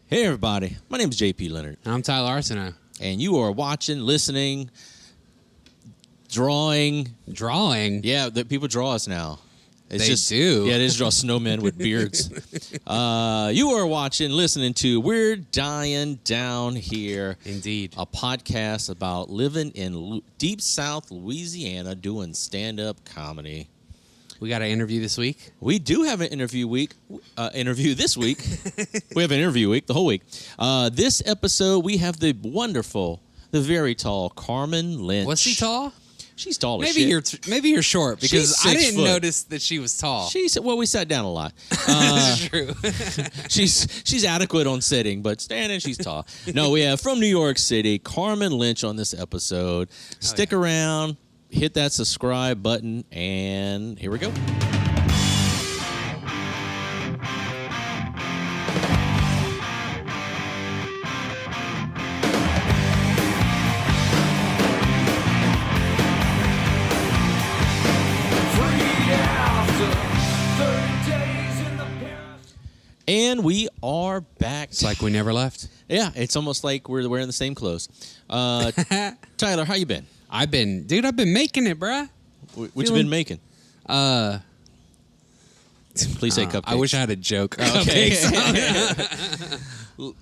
Hey everybody, my name is JP Leonard. I'm Tyler Arceneaux. And you are watching, listening, drawing. Drawing? Yeah, people draw us now. They do? Yeah, they just draw snowmen with beards. You are watching, listening to We're Dying Down Here. Indeed. A podcast about living in Deep South Louisiana doing stand-up comedy. We got an interview this week. We do have an interview this week. We have an interview week, the whole week. This episode, we have the wonderful, the very tall Carmen Lynch. Was she tall? She's tall as shit. Maybe you're short because I didn't 6 foot. notice that she was tall. Well, we sat down a lot. That's true. she's adequate on sitting, but standing, she's tall. No, we have from New York City, Carmen Lynch on this episode. Stick around. Hit that subscribe button, and here we go. And we are back. It's like we never left. Yeah, it's almost like we're wearing the same clothes. Tyler, how you been? I've been making it, bruh. What you been making? Please say cupcakes. I wish I had a joke. Okay. Cupcakes.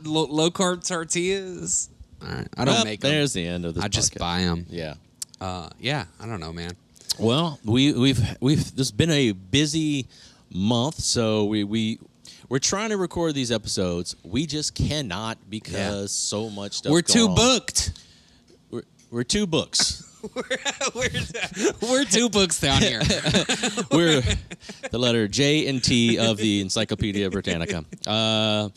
Low carb tortillas. All right. I don't make them. There's the end of this. I just buy them. Yeah. Yeah. I don't know, man. Well, we've this has been a busy month, so we're trying to record these episodes. We just cannot because so much stuff. We're going too on. booked. We're 2 books. We're 2 books down here. We're the letter J and T of the Encyclopedia Britannica. So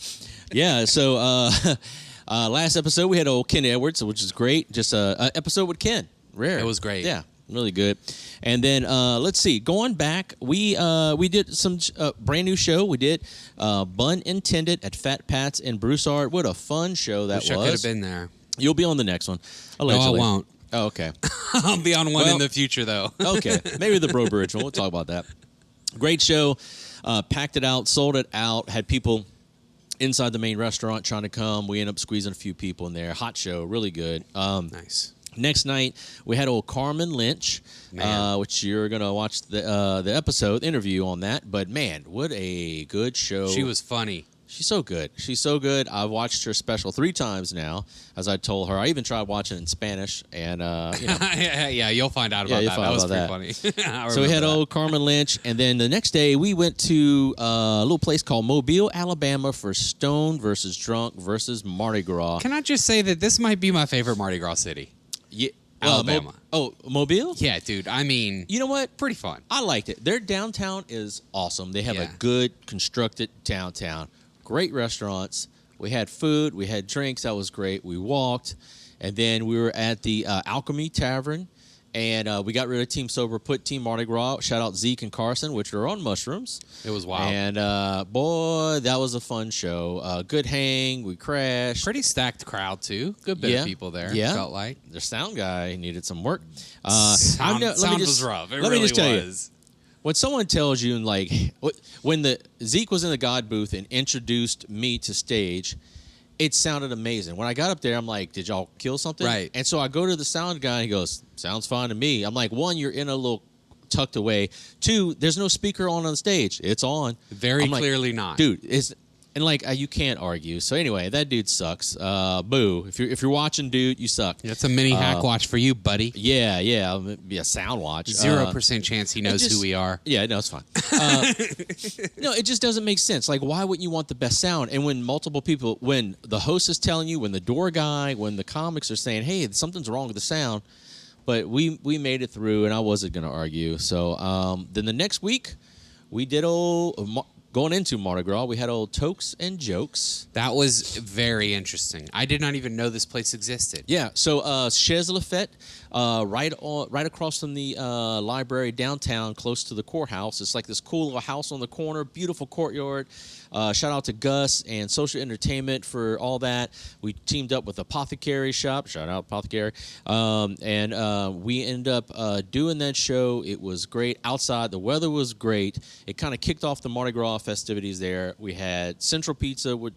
last episode we had old Ken Edwards, which is great. Just an episode with Ken. Rare. It was great. Yeah, really good. And then let's see. Going back, we did some brand new show. We did Bun Intended at Fat Pat's in Broussard. What a fun show that was. I could have been there. You'll be on the next one. Allegedly. No, I won't. Oh, okay. I'll be on one in the future, though. Okay. Maybe the Bro Bridge one. We'll talk about that. Great show. Packed it out, sold it out, had people inside the main restaurant trying to come. We ended up squeezing a few people in there. Hot show. Really good. Nice. Next night, we had old Carmen Lynch, which you're going to watch the episode, interview on that. But, man, what a good show. She was funny. She's so good. She's so good. I've watched her special 3 times now, as I told her. I even tried watching it in Spanish, and yeah, you'll find out about that. That was pretty funny. So we had old Carmen Lynch, and then the next day we went to a little place called Mobile, Alabama, for Stone versus Drunk versus Mardi Gras. Can I just say that this might be my favorite Mardi Gras city? Yeah, Alabama. Mobile? Yeah, dude. I mean, you know what? Pretty fun. I liked it. Their downtown is awesome. They have a Yeah. good constructed downtown. Great restaurants. We had food. We had drinks. That was great. We walked. And then we were at the Alchemy Tavern. And we got rid of Team Sober, put Team Mardi Gras. Shout out Zeke and Carson, which are on mushrooms. It was wild. And, boy, that was a fun show. Good hang. We crashed. Pretty stacked crowd, too. Good bit of people there, felt like. Their sound guy needed some work. Sound was rough. It really was. When someone tells you, when the Zeke was in the God booth and introduced me to stage, it sounded amazing. When I got up there, I'm like, did y'all kill something? Right. And so I go to the sound guy, and he goes, sounds fine to me. I'm like, 1, you're in a little tucked away. 2, there's no speaker on the stage. It's on. Very clearly not. Dude, you can't argue. So anyway, that dude sucks. Boo. If you're watching, dude, you suck. That's a mini hack watch for you, buddy. Yeah. Be a sound watch. 0% chance he knows who we are. Yeah, no, it's fine. No, it just doesn't make sense. Like, why wouldn't you want the best sound? And when multiple people, when the host is telling you, when the door guy, when the comics are saying, hey, something's wrong with the sound, but we made it through, and I wasn't going to argue. So then the next week, we did going into Mardi Gras, we had old Tokes and Jokes. That was very interesting. I did not even know this place existed. Yeah, so Chez Lafayette right across from the library downtown, close to the courthouse. It's like this cool little house on the corner, beautiful courtyard. Shout out to Gus and Social Entertainment for all that. We teamed up with Apothecary Shop. Shout out Apothecary. And we ended up doing that show. It was great outside. The weather was great. It kind of kicked off the Mardi Gras festivities there. We had Central Pizza with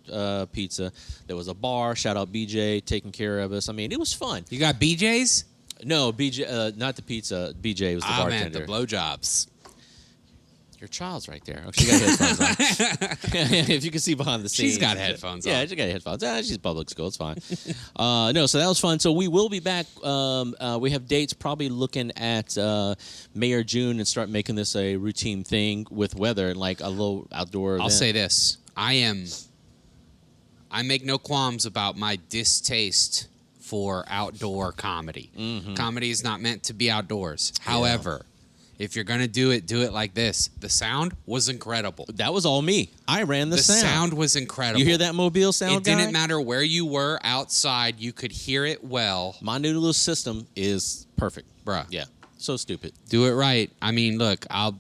pizza. There was a bar. Shout out BJ taking care of us. I mean, it was fun. You got BJ's? No, BJ, not the pizza. BJ was the bartender. Man, the blowjobs. Your child's right there. Oh, she got headphones on. If you can see behind the scenes. She's got headphones on. Yeah, she got headphones. She's public school. It's fine. No, so that was fun. So we will be back. We have dates probably looking at May or June and start making this a routine thing with weather, like a little outdoor event. I'll say this. I make no qualms about my distaste for outdoor comedy. Mm-hmm. Comedy is not meant to be outdoors. Yeah. However, if you're going to do it like this. The sound was incredible. That was all me. I ran the sound. The sound was incredible. You hear that mobile sound, It didn't matter where you were outside. You could hear it well. My new little system is perfect. Bruh. Yeah. So stupid. Do it right. I mean, look, I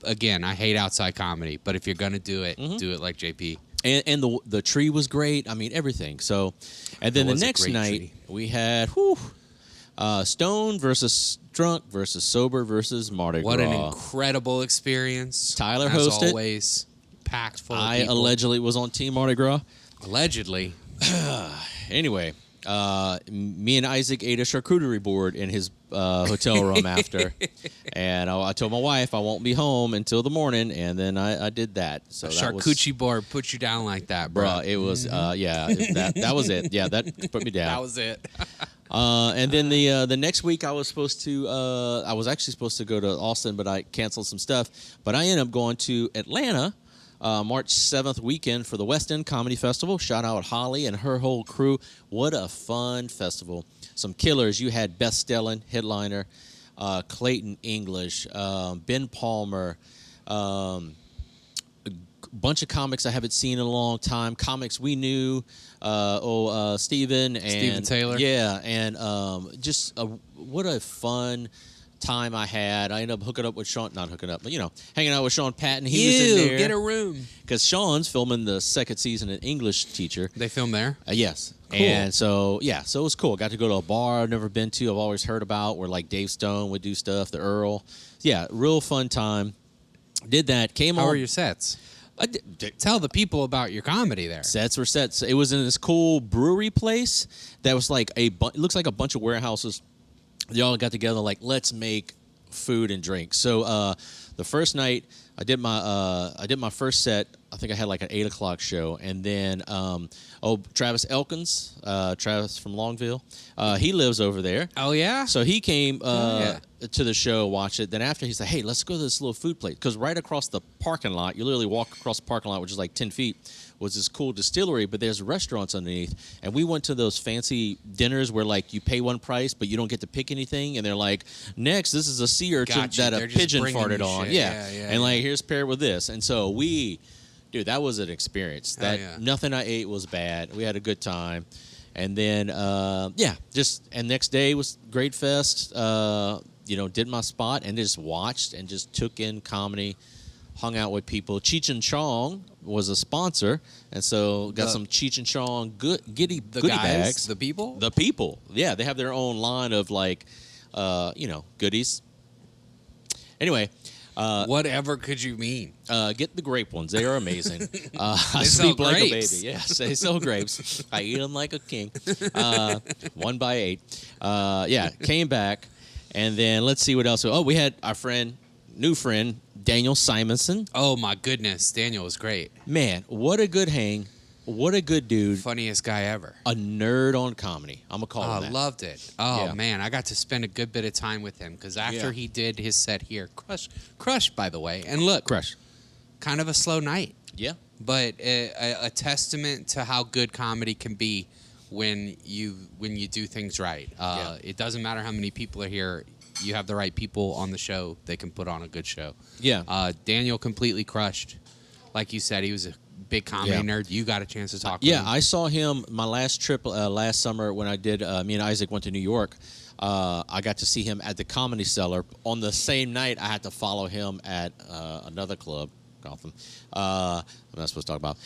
hate outside comedy, but if you're going to do it, do it like JP. And the tree was great. I mean, everything. So, and then the next night we had Stone versus Drunk versus Sober versus Mardi Gras. What an incredible experience. Tyler as hosted. Always packed full of people. Allegedly was on Team Mardi Gras. Allegedly. Anyway, me and Isaac ate a charcuterie board in his hotel room after. And I told my wife I won't be home until the morning, and then I did that. So a charcuterie board put you down like that, bro. It was, that was it. Yeah, that put me down. That was it. And then the next week I was actually supposed to go to Austin, but I canceled some stuff. But I ended up going to Atlanta, March 7th weekend for the West End Comedy Festival. Shout out Holly and her whole crew. What a fun festival. Some killers. You had Beth Stellan, headliner, Clayton English, Ben Palmer, a bunch of comics I haven't seen in a long time. Comics we knew. Steven Taylor. Yeah, and what a fun time I had. I ended up hooking up with Sean, not hooking up, but hanging out with Sean Patton. He was in there. Get a room. Because Sean's filming the second season of English Teacher. They film there? Yes. Cool. And so it was cool. Got to go to a bar I've never been to. I've always heard about where like Dave Stone would do stuff, the Earl. Yeah, real fun time. Did that. How were your sets? Tell the people about your comedy there. Sets were sets. It was in this cool brewery place that was like it looks like a bunch of warehouses. They all got together like, let's make food and drink. So the first night I did my first set. I think I had like an 8 o'clock show, and then Travis Elkins, Travis from Longville, he lives over there. Oh yeah. So he came to the show, watch it. Then after he said, "Hey, let's go to this little food place," because right across the parking lot, you literally walk across the parking lot, which is like 10 feet, was this cool distillery, but there's restaurants underneath. And we went to those fancy dinners where like you pay one price, but you don't get to pick anything. And they're like, "Next, this is a sea urchin that a pigeon farted on." Yeah. And like, here's paired with this. And so dude, that was an experience. Nothing I ate was bad. We had a good time. And then, and next day was Great Fest. Did my spot and just watched and just took in comedy, hung out with people. Cheech and Chong was a sponsor, and so got some Cheech and Chong goodie bags. The people? The people. Yeah, they have their own line of like, goodies. Anyway. Whatever could you mean? Get the grape ones. They are amazing. I sleep like a baby. Yes, they sell grapes. I eat them like a king. 1 by 8. Came back. And then let's see what else. Oh, we had our new friend, Daniel Simonson. Oh, my goodness. Daniel was great. Man, what a good hang. What a good dude. Funniest guy ever. A nerd on comedy. I'm going to call him that. I loved it. Oh, man. I got to spend a good bit of time with him because after he did his set here, Crush, by the way. And look. Crush. Kind of a slow night. Yeah. But a testament to how good comedy can be when you do things right. It doesn't matter how many people are here. You have the right people on the show. They can put on a good show. Yeah. Daniel completely crushed. Like you said, he was a big comedy nerd. You got a chance to talk to him. I saw him my last trip last summer when I did. Me and Isaac went to New York. I got to see him at the Comedy Cellar. On the same night, I had to follow him at another club, Gotham. I'm not supposed to talk about.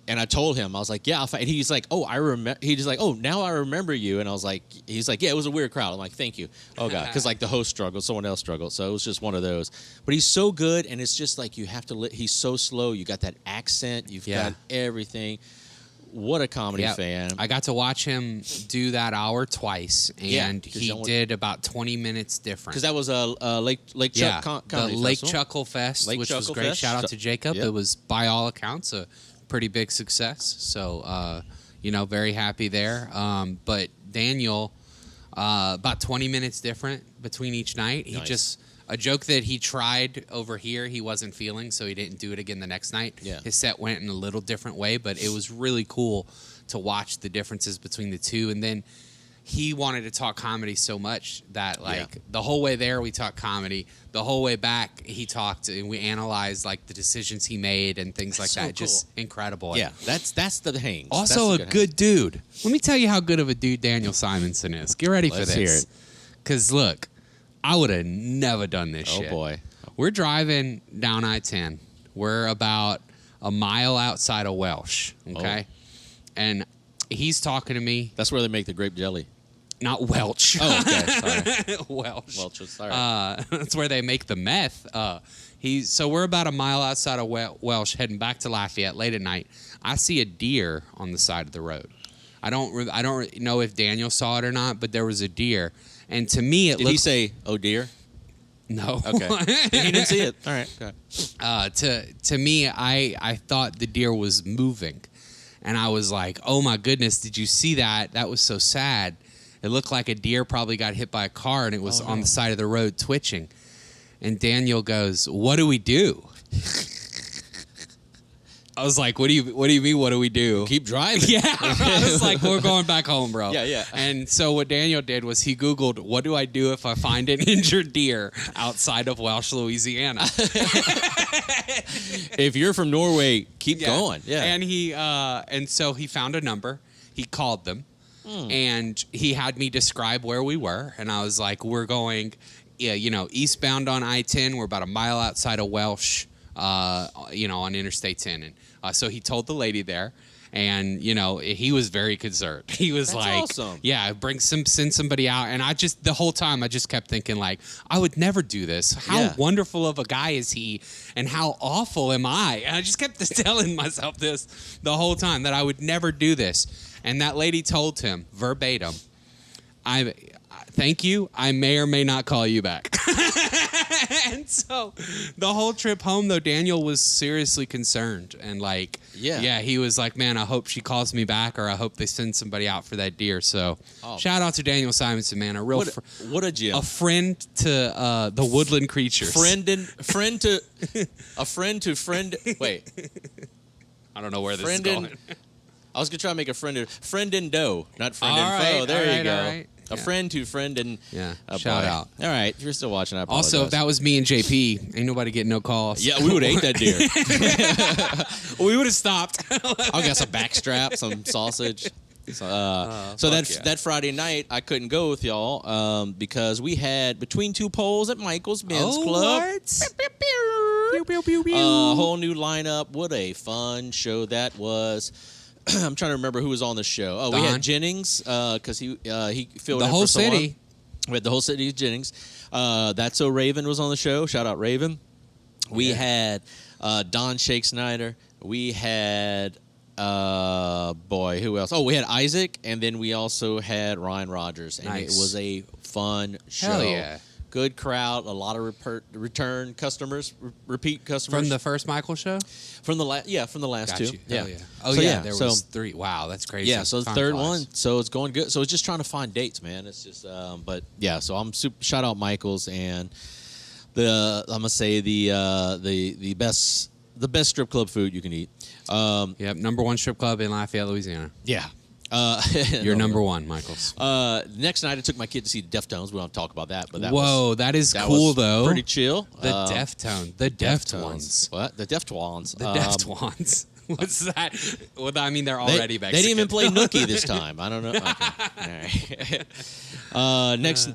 And I told him, I was like, yeah. And he's like, oh, I remember. He's like, oh, now I remember you. And I was like, he's like, yeah, it was a weird crowd. I'm like, thank you. Oh, God. Because, like, the host struggled. Someone else struggled. So it was just one of those. But he's so good. And it's just like you have to, he's so slow. You got that accent. You've got everything. What a comedy fan. I got to watch him do that hour twice. And he did about 20 minutes different. Because that was a Lake Chuck Comedy the Lake Festival. Chuckle Fest, Lake which Chuckle was great. Fest. Shout out to Jacob. It was, by all accounts, a pretty big success. So, very happy there. But Daniel, about 20 minutes different between each night. He just, a joke that he tried over here, he wasn't feeling, so he didn't do it again the next night. Yeah. His set went in a little different way, but it was really cool to watch the differences between the two. And then he wanted to talk comedy so much that, the whole way there we talked comedy. The whole way back he talked and we analyzed, the decisions he made and things like that. Cool. Just incredible. Yeah, that's the thing. Also a good dude. Let me tell you how good of a dude Daniel Simonson is. Get ready for this. Let's hear it. Because, look, I would have never done this shit. Oh, boy. We're driving down I-10. We're about a mile outside of Welsh, okay? And he's talking to me. That's where they make the grape jelly. Not Welch. Oh, okay. Sorry. Welch. Welch, sorry. That's where they make the meth. So we're about a mile outside of Welsh, heading back to Lafayette late at night. I see a deer on the side of the road. I don't know if Daniel saw it or not, but there was a deer. And to me, Did he say, oh, dear? No. Okay. He didn't see it. All right. Okay. To me, I thought the deer was moving. And I was like, oh, my goodness, did you see that? That was so sad. It looked like a deer probably got hit by a car, and it was on the side of the road twitching. And Daniel goes, what do we do? I was like, what do you mean, what do we do? Keep driving. Yeah. I was like, we're going back home, bro. Yeah. And so what Daniel did was he Googled, what do I do if I find an injured deer outside of Welsh, Louisiana? If you're from Norway, keep going. Yeah. And so he found a number. He called them. And he had me describe where we were. And I was like, we're going, eastbound on I-10. We're about a mile outside of Welsh, on Interstate 10. And so he told the lady there. And, he was very concerned. He was awesome. Yeah, send somebody out. And the whole time, I just kept thinking, I would never do this. How wonderful of a guy is he? And how awful am I? And I just kept telling myself this the whole time, that I would never do this. And that lady told him, verbatim, thank you, I may or may not call you back. And so the whole trip home, though, Daniel was seriously concerned. And he was like, man, I hope she calls me back, or I hope they send somebody out for that deer. So shout out to Daniel Simonson, man. What a gem. A friend to the woodland creatures. Friend to friend. Wait. I don't know where this is going. I was going to try to make a friend in dough, not friend in foe. There you go. Right. A friend to friend and shout out. All right, if you're still watching, I apologize. Also, if that was me and JP, ain't nobody getting no calls. Yeah, we would have ate that deer. We would have stopped. I got some backstrap, some sausage. That Friday night, I couldn't go with y'all because we had Between Two Poles at Michael's Men's Club. What? A whole new lineup. What a fun show that was. I'm trying to remember who was on the show. Oh, Don. We had Jennings because he filled the in whole for someone. city. We had the whole city. Jennings. That's So Raven was on the show. Shout out Raven. We had Don Shake Snyder. We had who else? Oh, we had Isaac, and then we also had Ryan Rogers, and it was a fun show. Hell yeah. Good crowd, a lot of return customers, repeat customers. From the first Michael show? From the last Got two. You. Yeah. Hell yeah. Oh, so, yeah, there was 3. Wow, that's crazy. Yeah, so the third one, so it's going good. So it's just trying to find dates, man. It's just, so I'm super, shout out Michaels, and I'm going to say the best strip club food you can eat. Yep, number 1 strip club in Lafayette, Louisiana. Yeah. You're number one, Michaels. Next night, I took my kid to see the Deftones. We don't talk about that, but that that is that cool, was though. pretty chill. The Deftones. The Deftones. What? The Deftones. The Deftones. What's that? Well, I mean, they're already Mexican. They didn't even play Nookie this time. I don't know. Okay. All right.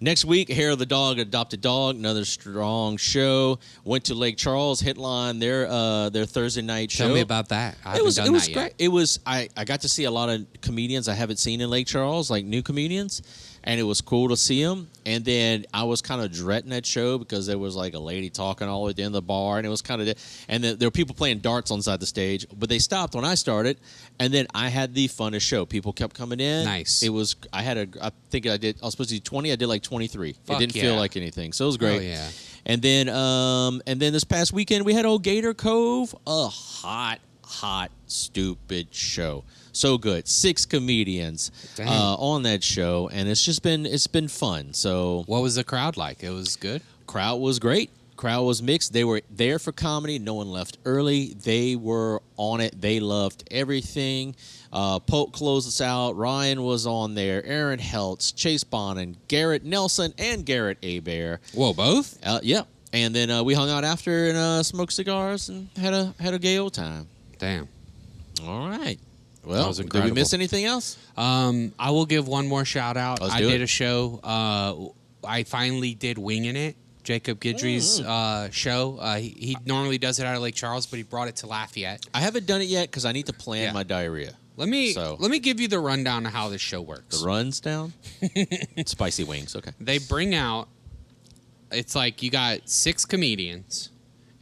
Next week, Hair of the Dog, Adopted Dog, another strong show. Went to Lake Charles, headline their Thursday night show. Tell me about that. It was great. It was I got to see a lot of comedians I haven't seen in Lake Charles, like new comedians, and it was cool to see them. And then I was kind of dreading that show because there was like a lady talking all the way at the end of the bar, and it was kind of and then there were people playing darts on side the stage, but they stopped when I started, and then I had the funnest show. People kept coming in. Nice. It was I was supposed to do 20. I did like 23. Fuck it didn't yeah. feel like anything, so it was great. Oh, yeah. And then this past weekend we had Old Gator Cove, a hot, stupid show. So good. 6 comedians on that show, and it's been fun. So what was the crowd like? It was good? Crowd was great. Crowd was mixed. They were there for comedy. No one left early. They were on it. They loved everything. Polk closed us out. Ryan was on there. Aaron Heltz, Chase Bonin, Garrett Nelson, and Garrett Abear. Whoa, both? Yeah. And then we hung out after and smoked cigars and had a gay old time. Damn. All right. Well, did we incredible. miss anything else? I will give one more shout out. Let's I do did it. a show. I finally did Winging It, Jacob Guidry's show. He normally does it out of Lake Charles, but he brought it to Lafayette. I haven't done it yet because I need to plan my diarrhea. Let me give you the rundown of how this show works. The runs down? Spicy wings, okay. They bring out, it's like you got 6 comedians,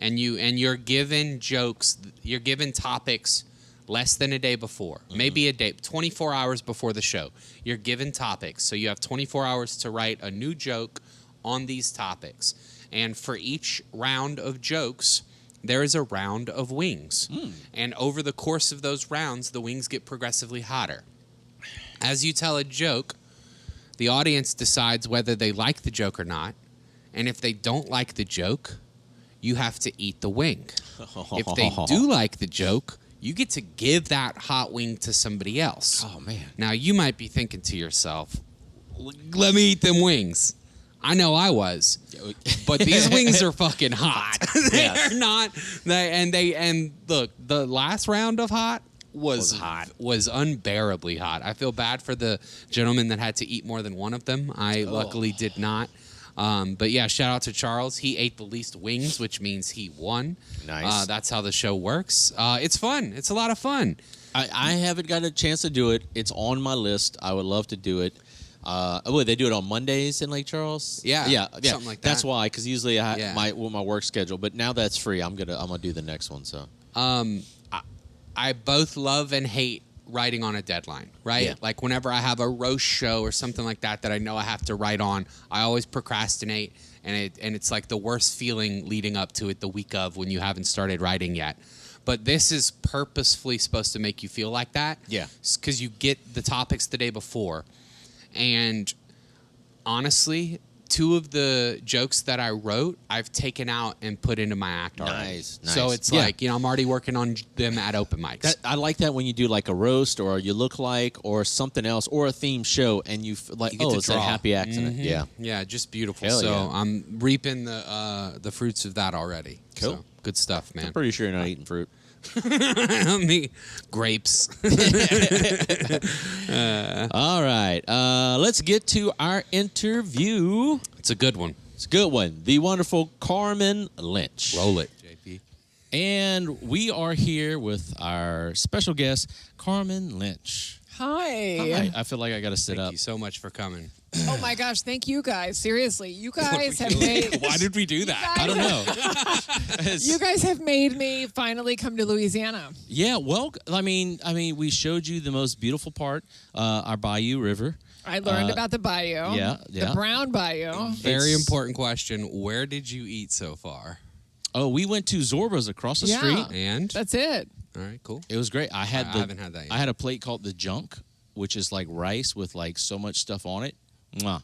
and you're given jokes, you're given topics less than a day before, maybe a day, 24 hours before the show. You're given topics, so you have 24 hours to write a new joke on these topics. And for each round of jokes, there is a round of wings. And over the course of those rounds, the wings get progressively hotter. As you tell a joke, the audience decides whether they like the joke or not. And if they don't like the joke, you have to eat the wing. If they do like the joke, you get to give that hot wing to somebody else. Oh, man. Now, you might be thinking to yourself, let me eat them wings. I know I was. But these wings are fucking hot. They're not. And look, the last round of hot was unbearably hot. I feel bad for the gentleman that had to eat more than one of them. I luckily did not. But yeah, shout out to Charles. He ate the least wings, which means he won. Nice. That's how the show works. It's fun. It's a lot of fun. I haven't got a chance to do it. It's on my list. I would love to do it. They do it on Mondays in Lake Charles. Yeah, something like that. That's why, because usually I have my work schedule, but now that's free. I'm gonna do the next one. So, I both love and hate writing on a deadline, right? Yeah. Like whenever I have a roast show or something like that I know I have to write on, I always procrastinate, and it's like the worst feeling leading up to it the week of when you haven't started writing yet. But this is purposefully supposed to make you feel like that. Yeah. Because you get the topics the day before. And honestly, 2 of the jokes that I wrote, I've taken out and put into my act already. Nice. So it's like, I'm already working on them at open mics. I like that when you do like a roast or you look like or something else or a theme show and you like, You get to it's a draw. happy accident. Mm-hmm. Yeah. Yeah, just beautiful. Hell so yeah. I'm reaping the fruits of that already. Cool. So, good stuff, man. I'm pretty sure you're not eating fruit. Me, grapes. All right. Let's get to our interview. It's a good one. It's a good one. The wonderful Carmen Lynch. Roll it, JP. And we are here with our special guest, Carmen Lynch. Hi. I feel like I got to sit Thank up. you so much for coming. Oh my gosh, thank you guys. Seriously, you guys have made Why did we do that? I don't know. you guys have made me finally come to Louisiana. Yeah, well, I mean, we showed you the most beautiful part, our Bayou River. I learned about the bayou. Yeah. The Brown Bayou. Very important question. Where did you eat so far? Oh, we went to Zorba's across the Yeah. street. And? That's it. All right, cool. It was great. I haven't had that yet. I had a plate called the junk, which is like rice with like so much stuff on it. Mwah.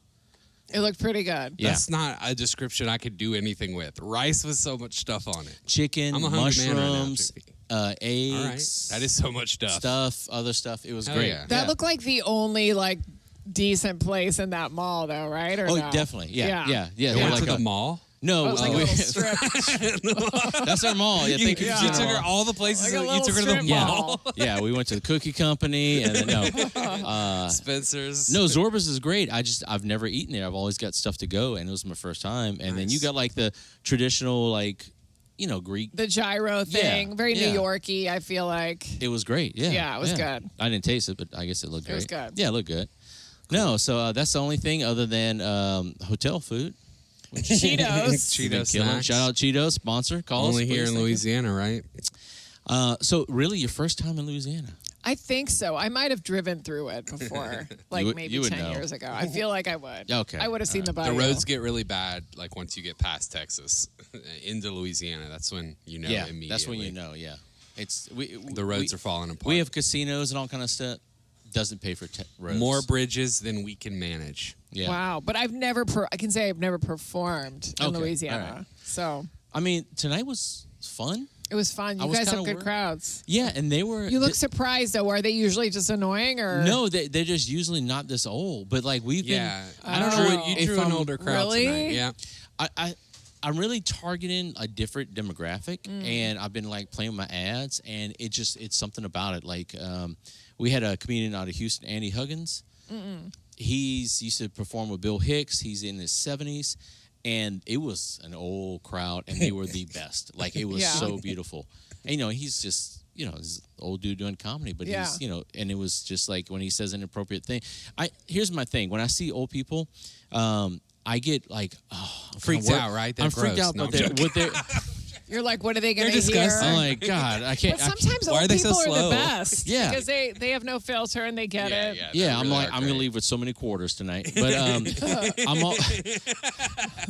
It looked pretty good. Yeah. That's not a description I could do anything with. Rice with so much stuff on it. Chicken, I'm a hungry man right now, mushrooms, JP. eggs. All right. That is so much stuff. Other stuff. It was Hell great. yeah. That looked like the only like decent place in that mall, though, right? Or Oh, no? definitely. Yeah. Yeah. They They went were to like the mall. No, Oh, it's like a little strip. that's our mall. Yeah, thank you. You for took saying her our mall. all the places. Like a You little took her to the strip mall. mall. Yeah, we went to the cookie company, and then Spencer's. no, Zorba's is great. I've never eaten there. I've always got stuff to go, and it was my first time. And then you got like the traditional like, Greek. The gyro thing, very yeah. New Yorky. I feel like. It was great. Yeah, Yeah, it was good. I didn't taste it, but I guess it looked great. It was good. Yeah, it looked good. No, so that's the only thing other than hotel food. Cheetos. We've been Cheetos killing. snacks. Shout out Cheetos sponsor. Call Only us, here please. in Thank you. Louisiana, right? So really, your first time in Louisiana? I think so. I might have driven through it before, like You maybe would 10 know. years ago. I feel like I would. Okay. I would have seen the The bayou. roads get really bad, like once you get past Texas into Louisiana. That's when you know Yeah, immediately. that's when you know. Yeah, it's The roads are falling apart. We have casinos and all kind of stuff. Doesn't pay for roads. more bridges than we can manage. Yeah. Wow, but I've never. I can say I've never performed in Okay, Louisiana, all right. so I mean, tonight was fun. it was fun. I You was guys have kinda good worried. crowds. Yeah, and they were. You look surprised though. Are they usually just annoying or No, they're just usually not this old. But like we've Yeah, been. I don't know. Oh. You if drew an I'm- older crowd Really? tonight. Yeah, I'm really targeting a different demographic, Mm. and I've been like playing my ads, and it's something about it. Like we had a comedian out of Houston, Andy Huggins. He's used to perform with Bill Hicks. He's in his 70s, and it was an old crowd, and they were the best. Like it was Yeah. so beautiful. And he's just he's an old dude doing comedy, but Yeah. he's and it was just like when he says an inappropriate thing. Here's my thing: when I see old people. I get like, Freaked out, right? They're I'm freaked gross. out, No, but I'm what they're. you're like, what are they going They're to hear? disgusting. I'm like, God, I can't. But sometimes Why are old they so people are slow? the best. Yeah. because they have no filter and they get it. Yeah, I'm like, I'm gonna leave with so many quarters tonight. But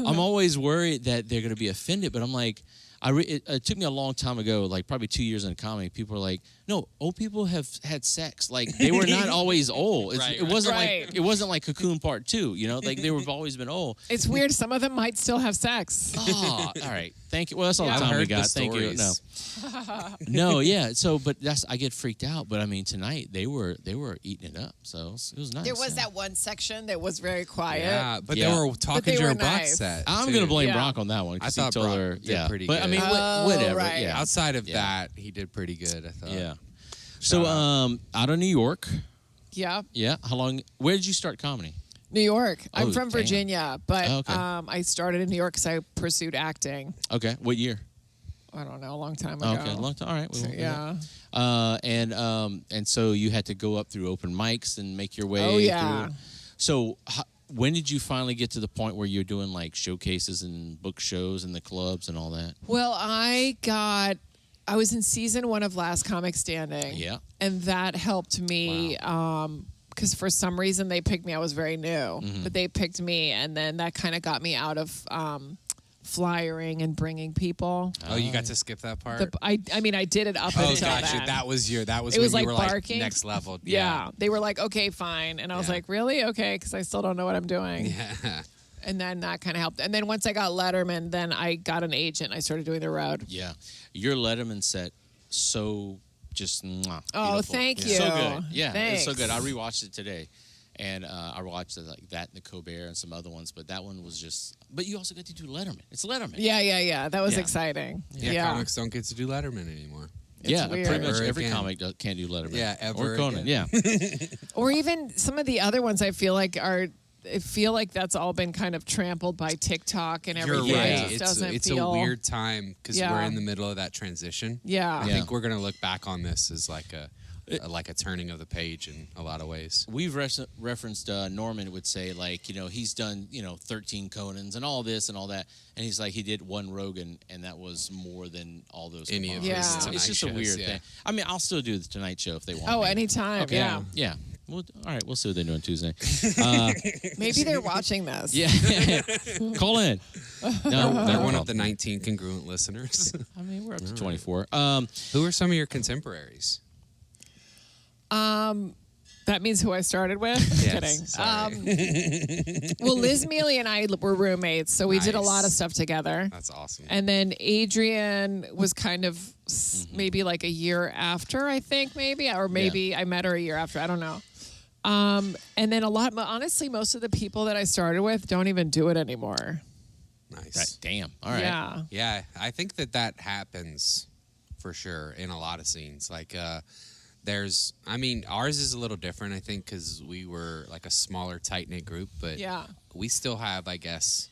I'm always worried that they're gonna be offended. But I'm like, it took me a long time ago, like probably 2 years in comedy. People are like, no, old people have had sex. Like they were not always old. Right, it wasn't right. like it wasn't like Cocoon Part 2. Like they were always been old. It's weird. Some of them might still have sex. Oh, all right. Thank you. Well, that's all Yeah. the I've time we heard the got. Thank you. No. stories. No, yeah. So, but I get freaked out. But I mean, tonight they were eating it up. So it was nice. There was yeah. that one section that was very quiet. Yeah, but Yeah. they were talking they were during Brock's nice. set. I'm too. gonna blame Yeah. Brock on that one. 'cause I he thought told Brock her, did yeah. pretty But I good. mean, Oh, whatever. right. Yeah. Outside of Yeah. that, he did pretty good, I thought. Yeah. So, out of New York. Yeah. Yeah. How long? Where did you start comedy? New York. I'm Oh, from damn. Virginia, but Oh, okay. I started in New York because I pursued acting. Okay. What year? I don't know, a long time Oh, ago. okay. Long time. All right. We won't- Yeah. And so you had to go up through open mics and make your way. Oh, yeah. Through. So when did you finally get to the point where you're doing like showcases and book shows in the clubs and all that? Well, I was in season 1 of Last Comic Standing. Yeah. And that helped me because for some reason they picked me. I was very new, Mm-hmm. but they picked me. And then that kind of got me out of flyering and bringing people. Oh, you got to skip that part? I mean, I did it up Oh, until gotcha. then. That was It when was you like were barking. like next level. Yeah. They were like, okay, fine. And I was Yeah. like, really? Okay, because I still don't know what I'm doing. Yeah. And then that kind of helped. And then once I got Letterman, then I got an agent. I started doing the road. Yeah. Your Letterman set so just mwah, Oh, beautiful. thank So you. good. Yeah. It's so Thanks. good. I rewatched it today. And I watched it like that and the Colbert and some other ones, but that one was just. But you also got to do Letterman. It's Letterman. Yeah. That was Yeah. exciting. Yeah, comics don't get to do Letterman anymore. Yeah, weird. pretty much Ever every again. comic can't do Letterman. Yeah, ever or Conan. again. Yeah, Or even some of the other ones I feel like that's all been kind of trampled by TikTok and You're everything. right. It just It's doesn't it's feel a weird time because Yeah. we're in the middle of that transition. Yeah. I Yeah. think we're gonna look back on this as like a turning of the page in a lot of ways. we've referenced Norman would say like he's done 13 Conans and all this and all that, and he's like he did one Rogan and that was more than all those. Any of combined. Yeah. his It's Tonight It's just a shows, weird yeah. thing. I mean, I'll still do the Tonight Show if they want. Oh, me. anytime. Okay. Yeah. Yeah. Well, all right. We'll see what they're doing Tuesday. Maybe they're watching this. Yeah. Call in. No, They're one of the 19 congruent listeners. I mean, we're up to 24. Who are some of your contemporaries? That means who I started with? Yes, Kidding. Well, Liz Mealy and I were roommates, so we did a lot of stuff together. That's awesome. And then Adrian was kind of maybe like a year after, I think, or maybe I met her a year after. I don't know. And then honestly, most of the people that I started with don't even do it anymore. Nice. Damn. All right. Yeah. Yeah, I think that happens for sure in a lot of scenes. Like, ours is a little different, I think, because we were like a smaller, tight-knit group, but we still have, I guess,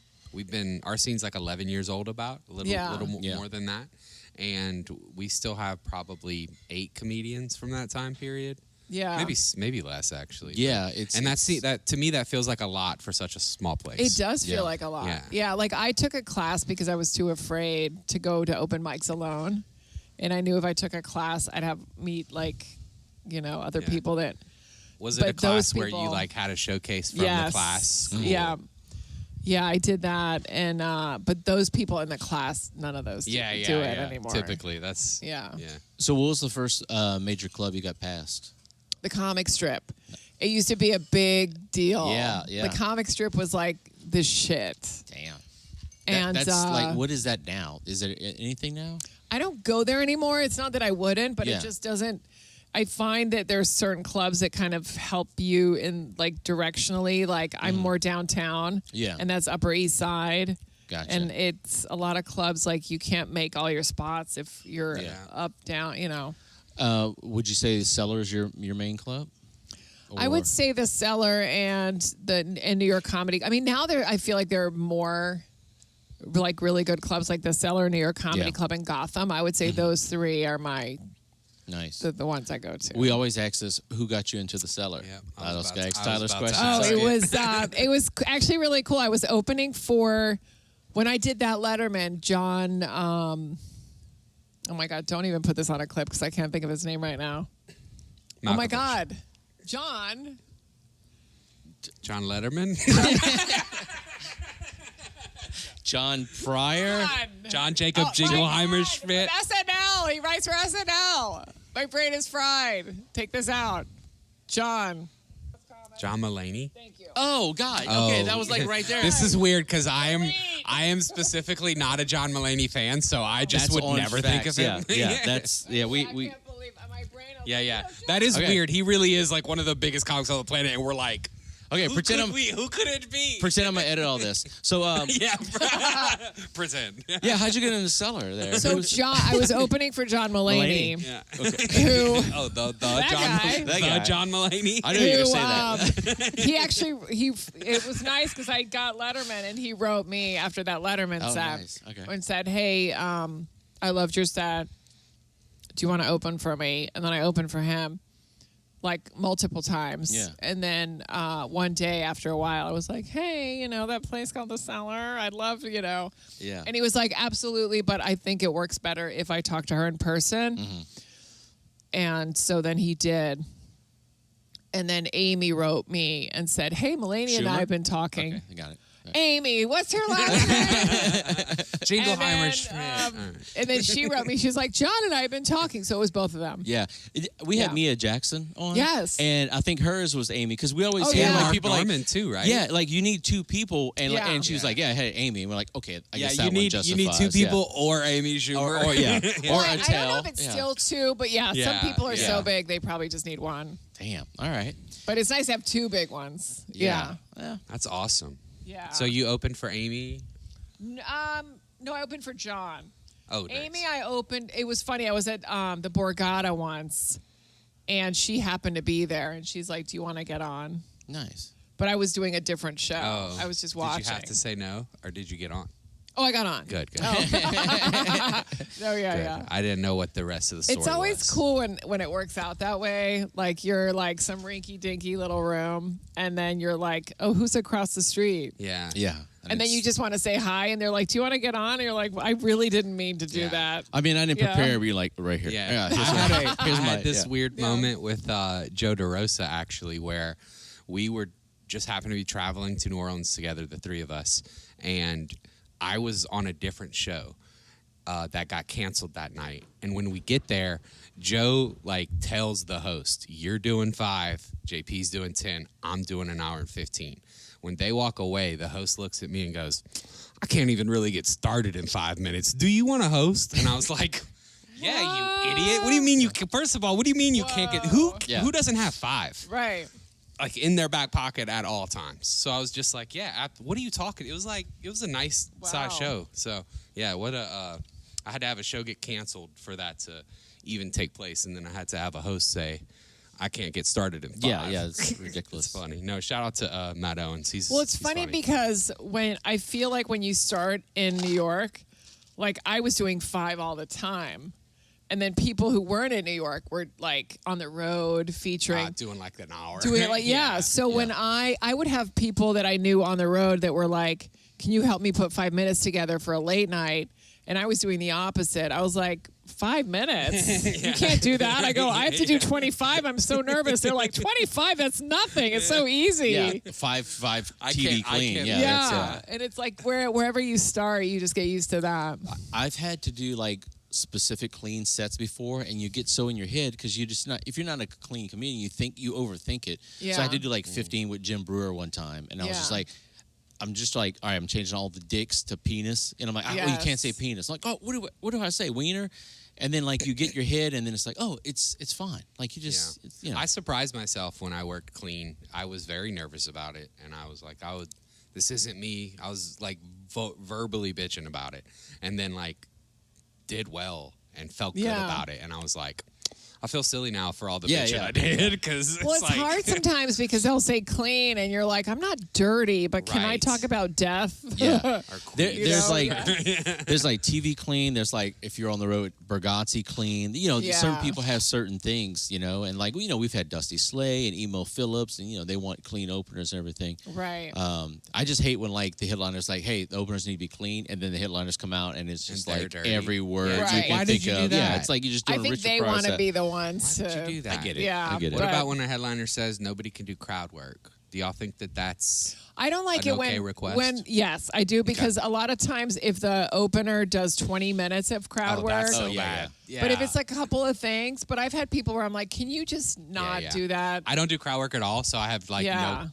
our scene's like 11 years old a little more than that, and we still have probably 8 comedians from that time period. Yeah. Maybe less, actually. Yeah, that to me, that feels like a lot for such a small place. It does feel like a lot. Yeah, like I took a class because I was too afraid to go to open mics alone, and I knew if I took a class, I'd meet like, other people that. Was it a class where you like had a showcase from the class? Cool. Yeah, I did that, and but those people in the class, none of those do it anymore. Typically, that's yeah. So what was the first major club you got past? The comic strip. It used to be a big deal. Yeah. The comic strip was like the shit. Damn. And that's like, what is that now? Is there anything now? I don't go there anymore. It's not that I wouldn't, but it just doesn't. I find that there's certain clubs that kind of help you in like directionally. Like I'm more downtown. Yeah. And that's Upper East Side. Gotcha. And it's a lot of clubs like you can't make all your spots if you're up, down, Would you say the Cellar is your main club? I would say the Cellar and New York Comedy. I mean, now I feel like there are more like really good clubs like the Cellar, New York Comedy Club, and Gotham. I would say those 3 are my the ones I go to. We always ask this: who got you into the Cellar? Yeah, Tyler's question. Oh, it was actually really cool. I was opening for when I did that Letterman, John. Oh my God! Don't even put this on a clip because I can't think of his name right now. Malkovich. Oh my God, John Letterman. John Pryor. John Jacob Jingleheimer Schmidt. SNL. He writes for SNL. My brain is fried. Take this out, John Mulaney. Thank you. Oh God. Okay, that was like right there. This is weird because I am specifically not a John Mulaney fan, so I just would never think of him. Yeah, I can't believe my brain. Yeah. That is weird. He really is like one of the biggest comics on the planet, and we're like, okay, who could it be? Pretend I'm gonna edit all this. So pretend. Yeah, how'd you get in the Cellar there? So I was opening for John Mulaney. Yeah. Okay. Who? Oh, the guy. John Mulaney. I knew you were gonna say that. He actually it was nice because I got Letterman and he wrote me after that Letterman set nice. Okay. and said, "Hey, I loved your set. Do you want to open for me?" And then I opened for him like multiple times. Yeah. And then one day after a while, I was like, "Hey, that place called the Cellar. I'd love, Yeah. And he was like, "Absolutely, but I think it works better if I talk to her in person." Mm-hmm. And so then he did. And then Amy wrote me and said, "Hey, Mulaney and I have been talking." Okay, I got it. Amy, what's her last name? Jingleheimer Schmidt. And then she wrote me. She was like, "John and I have been talking." So it was both of them. Yeah, we had Mia Jackson on. Yes, and I think hers was Amy because we always hear like Mark people Norman like too, right? Yeah, like you need 2 people, and and she was like, "Yeah, hey, Amy." And we're like, "Okay, I guess that one justifies." You need 2 people or Amy Schumer, or Well, or I Attell. don't know if it's still 2, but some people are so big they probably just need 1. Damn. All right. But it's nice to have 2 big ones. Yeah. That's awesome. Yeah. So you opened for Amy? No, I opened for John. Oh, nice. Amy, I opened. It was funny. I was at the Borgata once, and she happened to be there, and she's like, "Do you want to get on?" Nice. But I was doing a different show. Oh, I was just watching. Did you have to say no, or did you get on? Oh, I got on. Good. Oh, yeah. I didn't know what the rest of the story was. It's always cool when it works out that way. Like you're like some rinky-dinky little room, and then you're like, "Oh, who's across the street?" Yeah. Yeah. And then you just want to say hi, and they're like, "Do you want to get on?" And you're like, "I really didn't mean to do that." I mean, I didn't prepare. Be like right here. Yeah. I had this weird moment with Joe DeRosa actually, where we were just happened to be traveling to New Orleans together, the 3 of us, and I was on a different show, that got canceled that night. And when we get there, Joe like tells the host, "You're doing 5, JP's doing 10, I'm doing an hour and 15." When they walk away, the host looks at me and goes, "I can't even really get started in 5 minutes. Do you want to host?" And I was like, "Yeah, you idiot. What do you mean you can, first of all, what do you mean you can't get who doesn't have 5?" Right. Like in their back pocket at all times. So I was just like, "Yeah, what are you talking?" It was a nice size show. So, yeah, I had to have a show get canceled for that to even take place, and then I had to have a host say, "I can't get started in 5." Yeah, it's ridiculous. It's funny. No, shout out to Matt Owens. Well, it's funny because when I feel like when you start in New York, like I was doing 5 all the time. And then people who weren't in New York were like on the road featuring. Doing like an hour. Doing like, yeah. So when I would have people that I knew on the road that were like, "Can you help me put 5 minutes together for a late night?" And I was doing the opposite. I was like, 5 minutes? You can't do that. I go, I have to do 25. I'm so nervous. They're like, 25? That's nothing. It's so easy. Yeah, 5 TV clean. Yeah. And it's like wherever you start, you just get used to that. I've had to do like specific clean sets before, and you get so in your head because you just not, if you're not a clean comedian, you overthink it. Yeah. So I had to do like 15 with Jim Brewer one time, and I was just like, all right, I'm changing all the dicks to penis, and I'm like, oh, you can't say penis. I'm like, oh, what do I say, wiener? And then like you get your head, and then it's like, oh, it's fine. Like you just, I surprised myself when I worked clean. I was very nervous about it, and I was like, this isn't me. I was like verbally bitching about it, and then like did well and felt good about it, and I was like, I feel silly now for all the bitching I did because it's like, hard sometimes because they'll say clean and you're like, I'm not dirty, but can I talk about death? Yeah. There's like TV clean. There's like if you're on the road, Bergazzi clean. Certain people have certain things, and like we've had Dusty Slay and Emo Phillips, and they want clean openers and everything. Right. I just hate when like the headliners like, hey, the openers need to be clean, and then the headliners come out and it's just like dirty. Every word you can Why think did you of. do that? Yeah, it's like you just doing I think they want to be the ones Why would you do that? I get it. Yeah. I get it. What about when a headliner says nobody can do crowd work? Do y'all think that's I don't like it request? when yes, I do because a lot of times if the opener does 20 minutes of crowd work, that's so bad. But if it's like a couple of things, but I've had people where I'm like, can you just not do that? I don't do crowd work at all, so I have like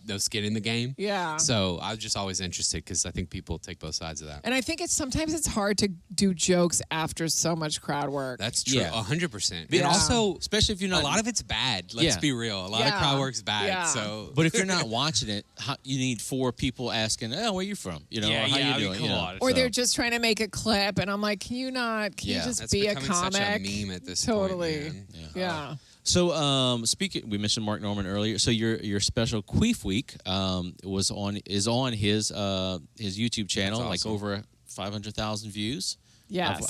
no skin in the game. Yeah. So I was just always interested because I think people take both sides of that. And I think sometimes it's hard to do jokes after so much crowd work. That's true, 100%. Yeah. And also, especially if you're not, a lot of it's bad. Let's be real. A lot of crowd work's bad. Yeah. So, but if you're not watching it, you need 4 people asking, "Oh, where you from?" Or how you doing? Or they're just trying to make a clip, and I'm like, can you just that's be a becoming comic? such a meme at this Totally. point, man. Yeah. So, speaking, we mentioned Marc Norman earlier. So your special Queef Week is on his YouTube channel, That's like awesome. over 500,000 views. Yes.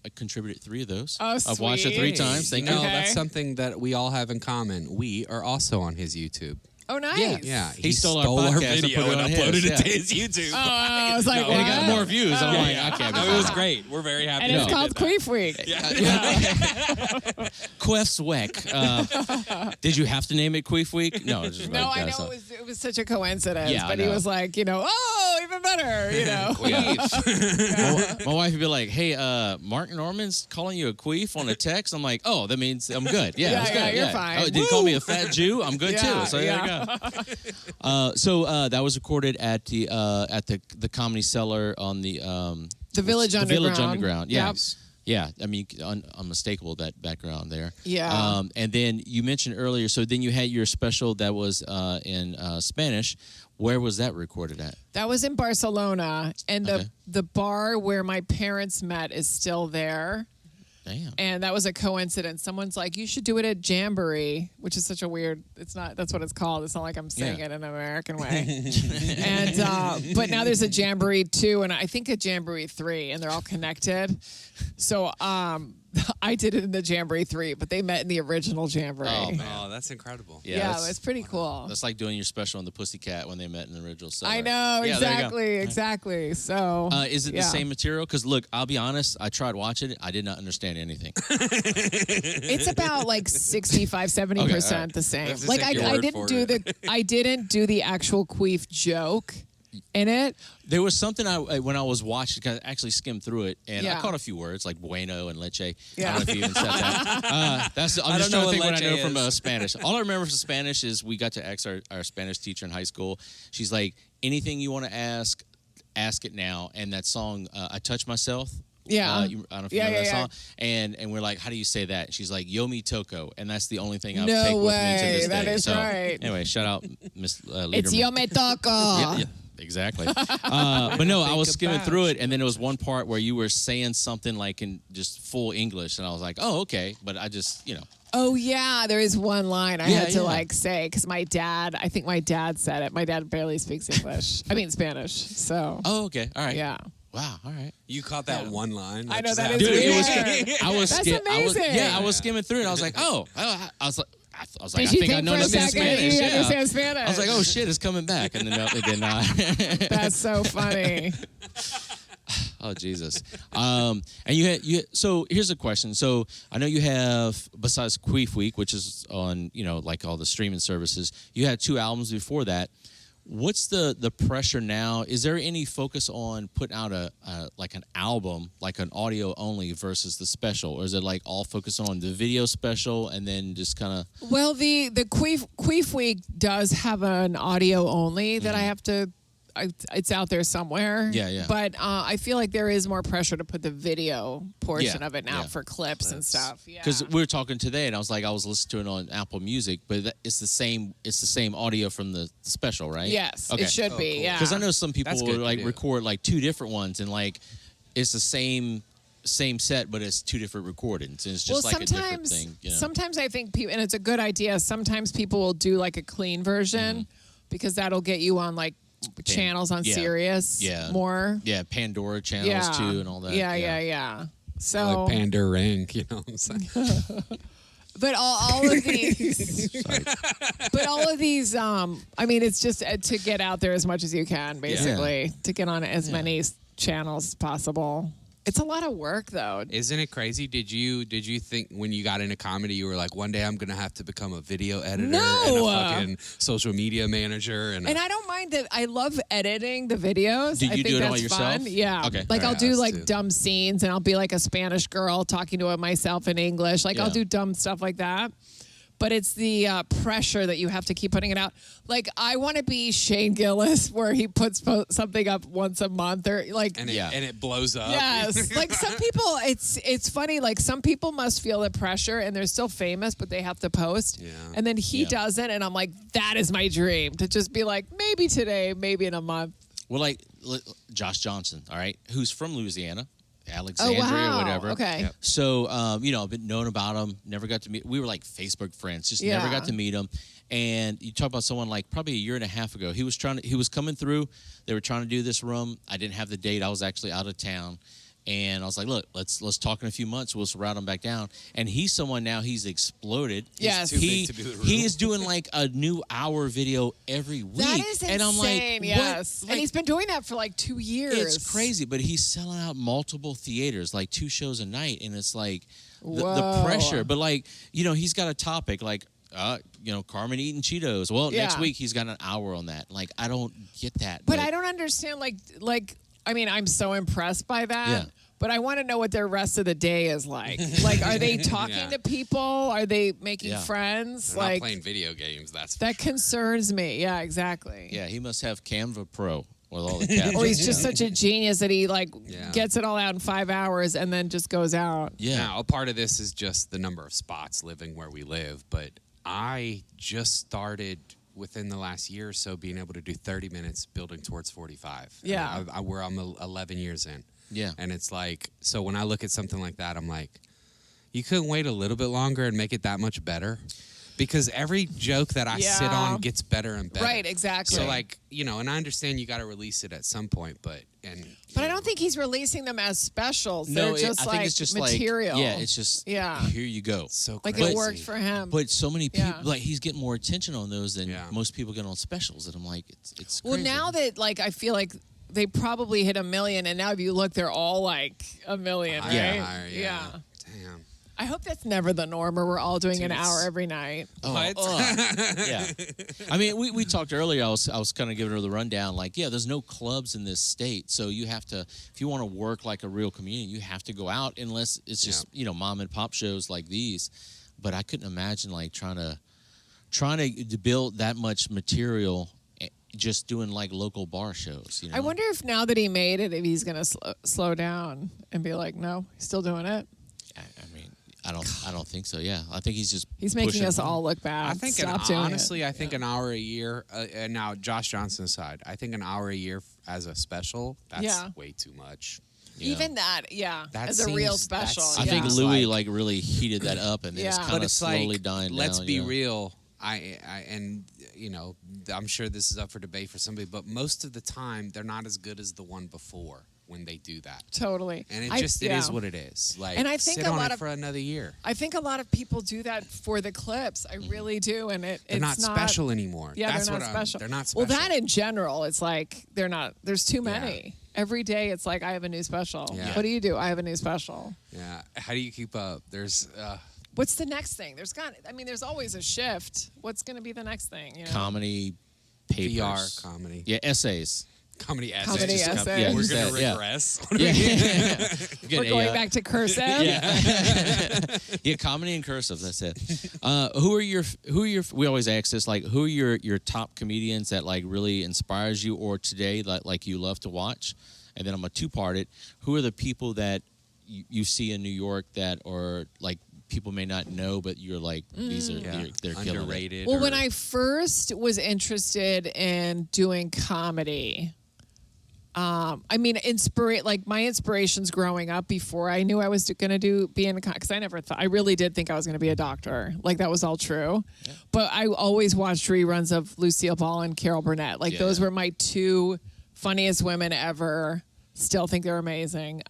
I've contributed 3 of those. Oh, I've watched it 3 sweet. times. Thank you. Okay. That's something that we all have in common. We are also on his YouTube. Oh, nice. Yeah, He stole our podcast and video put it and on uploaded his, it to his YouTube. Oh, I was like, And he got what? more views. I'm like, I can't. No, it was great. We're very happy. And it's he called did that. Queef Week. Queef's Week. Did you have to name it Queef Week? No, it's just No, like, I know it was such a coincidence, Yeah, I but he know. was like, oh, even better, My wife would be like, "Hey, Marc Norman's calling you a queef on a text." I'm like, "Oh, that means I'm good. Yeah, Yeah, it's yeah, good. you're fine. Oh, did he call me a fat Jew? I'm good Yeah, too. So there you go. So that was recorded at the Comedy Cellar on the Village the Underground. Village Underground. Yeah. Yep. Yeah, I mean, unmistakable that background there. Yeah. And then you mentioned earlier, so then you had your special that was in Spanish. Where was that recorded at? That was in Barcelona, and Okay. the bar where my parents met is still there. Damn. And that was a coincidence. Someone's like, you should do it at Jamboree, which is such a weird, it's not, that's what it's called. It's not like I'm saying it in an American way. And, but now there's a Jamboree 2 and I think a Jamboree 3 and they're all connected. So, I did it in the Jamboree 3, but they met in the original Jamboree. Oh, man. Oh, that's incredible. Yeah, it's pretty cool. That's like doing your special on the Pussycat when they met in the original Cellar. I know, Yeah, there you go. exactly. So, Is it the same material? Because look, I'll be honest. I tried watching it. I did not understand anything. It's about like 65, 70% right. the same. Let's just Like take your word for I didn't do the actual queef joke. in it. There was something when I was watching, 'cause I actually skimmed through it, and I Yeah. caught a few words like bueno and leche. I Yeah. don't know if you even said that. I'm just don't trying know to what think what I know leche from is. Spanish. All I remember from Spanish is we got to ask our Spanish teacher in high school. She's like, anything you want to ask it now. And that song, I Touch Myself. Yeah. I don't know if you know that song. And we're like, how do you say that? And she's like, Yo me toco. And that's the only thing I've No taken with me to way. this That day. is So, right. Anyway, shout out Miss Leaderman. It's yo me toco. Yeah, exactly. But no, I was skimming through it, and then there was one part where you were saying something like in just full English, and I was like, oh, okay. But I just, Oh yeah, there is one line I Yeah, had to yeah. like say because I think my dad said it. My dad barely speaks English. I mean Spanish. So oh, okay. All right. yeah. Wow. All right. You caught that one line. I know just that happened. is Dude, it weird. was. I was. That's amazing. I was skimming through it. I was like, oh. I was like, I Did I you think I think know for a this in second Spanish. you Yeah. understand Spanish? I was like, oh shit, it's coming back, and then no, it did not. That's so funny. Oh Jesus! And you had. So here's a question. So I know you have, besides Queef Week, which is on like all the streaming services, you had 2 albums before that. What's the pressure now? Is there any focus on putting out like an album, like an audio only versus the special, or is it like all focused on the video special and then just kind of? Well, the Queef Week does have an audio only that I have to. It's out there somewhere. Yeah, yeah. But I feel like there is more pressure to put the video portion Yeah, of it out yeah. for clips and stuff. Yeah. Because we were talking today, and I was listening to it on Apple Music, but it's the same audio from the special, right? Yes, Okay. it should be. cool. Yeah. Because I know some people That's good to like do. record like 2 different ones, and like it's the same set, but it's 2 different recordings, and it's just like a different thing. Sometimes I think people, and it's a good idea. Sometimes people will do like a clean version because that'll get you on like channels on yeah. Sirius more. Yeah, Pandora channels too, and all that. Yeah. So, Like Panda Ring, you know what I'm saying? but all of these, but all of these, I mean, it's just to get out there as much as you can, basically, to get on as many channels as possible. It's a lot of work, though. Isn't it crazy? Did you think when you got into comedy, you were like, one day I'm gonna have to become a video editor and No. a fucking social media manager? And And I don't mind that. I love editing the videos. Do I you think do it all that's yourself? Fun. Yeah. Okay. Like All I'll right, do us like too. dumb scenes, and I'll be like a Spanish girl talking to myself in English. Like I'll Yeah. do dumb stuff like that. But it's the pressure that you have to keep putting it out. Like I want to be Shane Gillis, where he puts something up once a month, or like. and Yeah. it blows up. Yes, like some people, it's funny. Like some people must feel the pressure, and they're still famous, but they have to post. Yeah. And then he Yeah. doesn't, and I'm like, that is my dream to just be like, maybe today, maybe in a month. Well, like Josh Johnson, all right, who's from Louisiana, Alexandria, or whatever. Okay. Yep. So, I've been known about him. Never got to meet. We were like Facebook friends. Just never Yeah. got to meet him. And you talk about someone like probably a year and a half ago. He was coming through. They were trying to do this room. I didn't have the date. I was actually out of town. And I was like, look, let's talk in a few months. We'll route him back down. And he's someone now. He's exploded. Yes. Too He big to do the room. he is doing like a new hour video every week. That is insane. And I'm like, yes. what? And Like, he's been doing that for like 2 years. it's crazy, but he's selling out multiple theaters, like 2 shows a night, and it's like the Whoa. pressure. But like, he's got a topic like, Carmen eating Cheetos. Well, next Yeah. week he's got an hour on that. Like, I don't get that. But I don't understand. Like, I mean, I'm so impressed by that. Yeah. But I want to know what their rest of the day is like. Like, are they talking Yeah. to people? Are they making Yeah. friends? They're Like, not playing video games. That's for that concerns me. Yeah, exactly. Yeah, he must have Canva Pro with all the captions. Or he's just such a genius that he Yeah. gets it all out in 5 hours and then just goes out. Yeah. Now, a part of this is just the number of spots living where we live, but I just started within the last year or so being able to do 30 minutes building towards 45. Yeah. I'm 11 years in. Yeah. And it's like, so when I look at something like that, I'm like, you couldn't wait a little bit longer and make it that much better? Because every joke that I sit Yeah. on gets better and better. Right, exactly. So like, and I understand you got to release it at some point, but But I don't think he's releasing them as specials. No, They're just I like think it's just material. like, it's just, Yeah. here you go. so Like crazy. it worked for him. But so many people, Yeah. like he's getting more attention on those than Yeah. most people get on specials. And I'm like, it's Well, crazy. now that I feel like they probably hit 1 million, and now if you look, they're all like 1 million, right? Higher, yeah. Damn. I hope that's never the norm, or we're all doing an hour every night. What? Yeah. I mean, we talked earlier. I was kind of giving her the rundown. Like, yeah, there's no clubs in this state, so you have to, if you want to work like a real comedian, you have to go out. Unless it's just mom and pop shows like these. But I couldn't imagine like trying to build that much material. Just doing like local bar shows. I wonder if now that he made it, if he's gonna slow down and be like, no, he's still doing it. I mean, I don't think so. Yeah, I think he's making us all look bad. I think honestly, I think an hour a year. And now Josh Johnson aside, I think an hour a year as a special. That's way too much. Yeah. Even that, That as a real special. I think Louis like really heated that up, and then it's kind of slowly dying down. Let's be real. And I'm sure this is up for debate for somebody, but most of the time they're not as good as the one before when they do that. Totally. And it is what it is. Like, and I think sit on it for another year. I think a lot of people do that for the clips. I really do, and they're it's not special anymore. Yeah, That's they're not special. They're not special. Well, that in general, it's like they're not. There's too many. Every day, it's like I have a new special. Yeah. What do you do? I have a new special. Yeah. How do you keep up? There's. What's the next thing? There's always a shift. What's going to be the next thing? Comedy papers. VR comedy. Yeah, essays. Comedy essays. Comedy essays. Yeah, We're just going to that, regress. We're going back to cursive. Yeah, comedy and cursive. That's it. Who are your? We always ask this. Like, who are your top comedians that like really inspires you, or today like you love to watch? And then I'm gonna two-part it. Who are the people that you see in New York that are like people may not know, but you're like these are they're underrated. Well, when I first was interested in doing comedy, I mean, my inspirations growing up before I knew I was going to be in, because I really did think I was going to be a doctor. Like that was all true. Yeah. But I always watched reruns of Lucille Ball and Carol Burnett. Like those were my two funniest women ever. Still think they're amazing.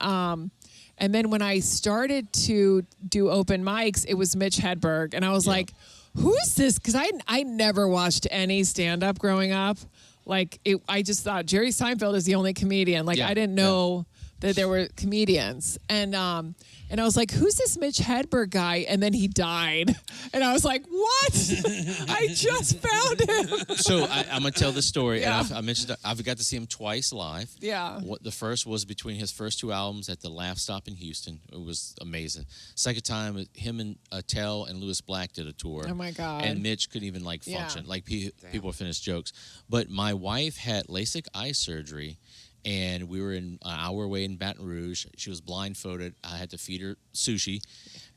And then when I started to do open mics, it was Mitch Hedberg. And I was like, who's this? Because I never watched any stand-up growing up. Like, I just thought Jerry Seinfeld is the only comedian. Like, I didn't know that there were comedians. And I was like, who's this Mitch Hedberg guy? And then he died. And I was like, what? I just found him. So I'm going to tell this story. And I mentioned I've got to see him twice live. Yeah. The first was between his first two albums at the Laugh Stop in Houston. It was amazing. Second time, him and Theo and Louis Black did a tour. Oh, my God. And Mitch couldn't even function. Like people would finish jokes. But my wife had LASIK eye surgery. And we were an hour away in Baton Rouge. She was blindfolded. I had to feed her sushi.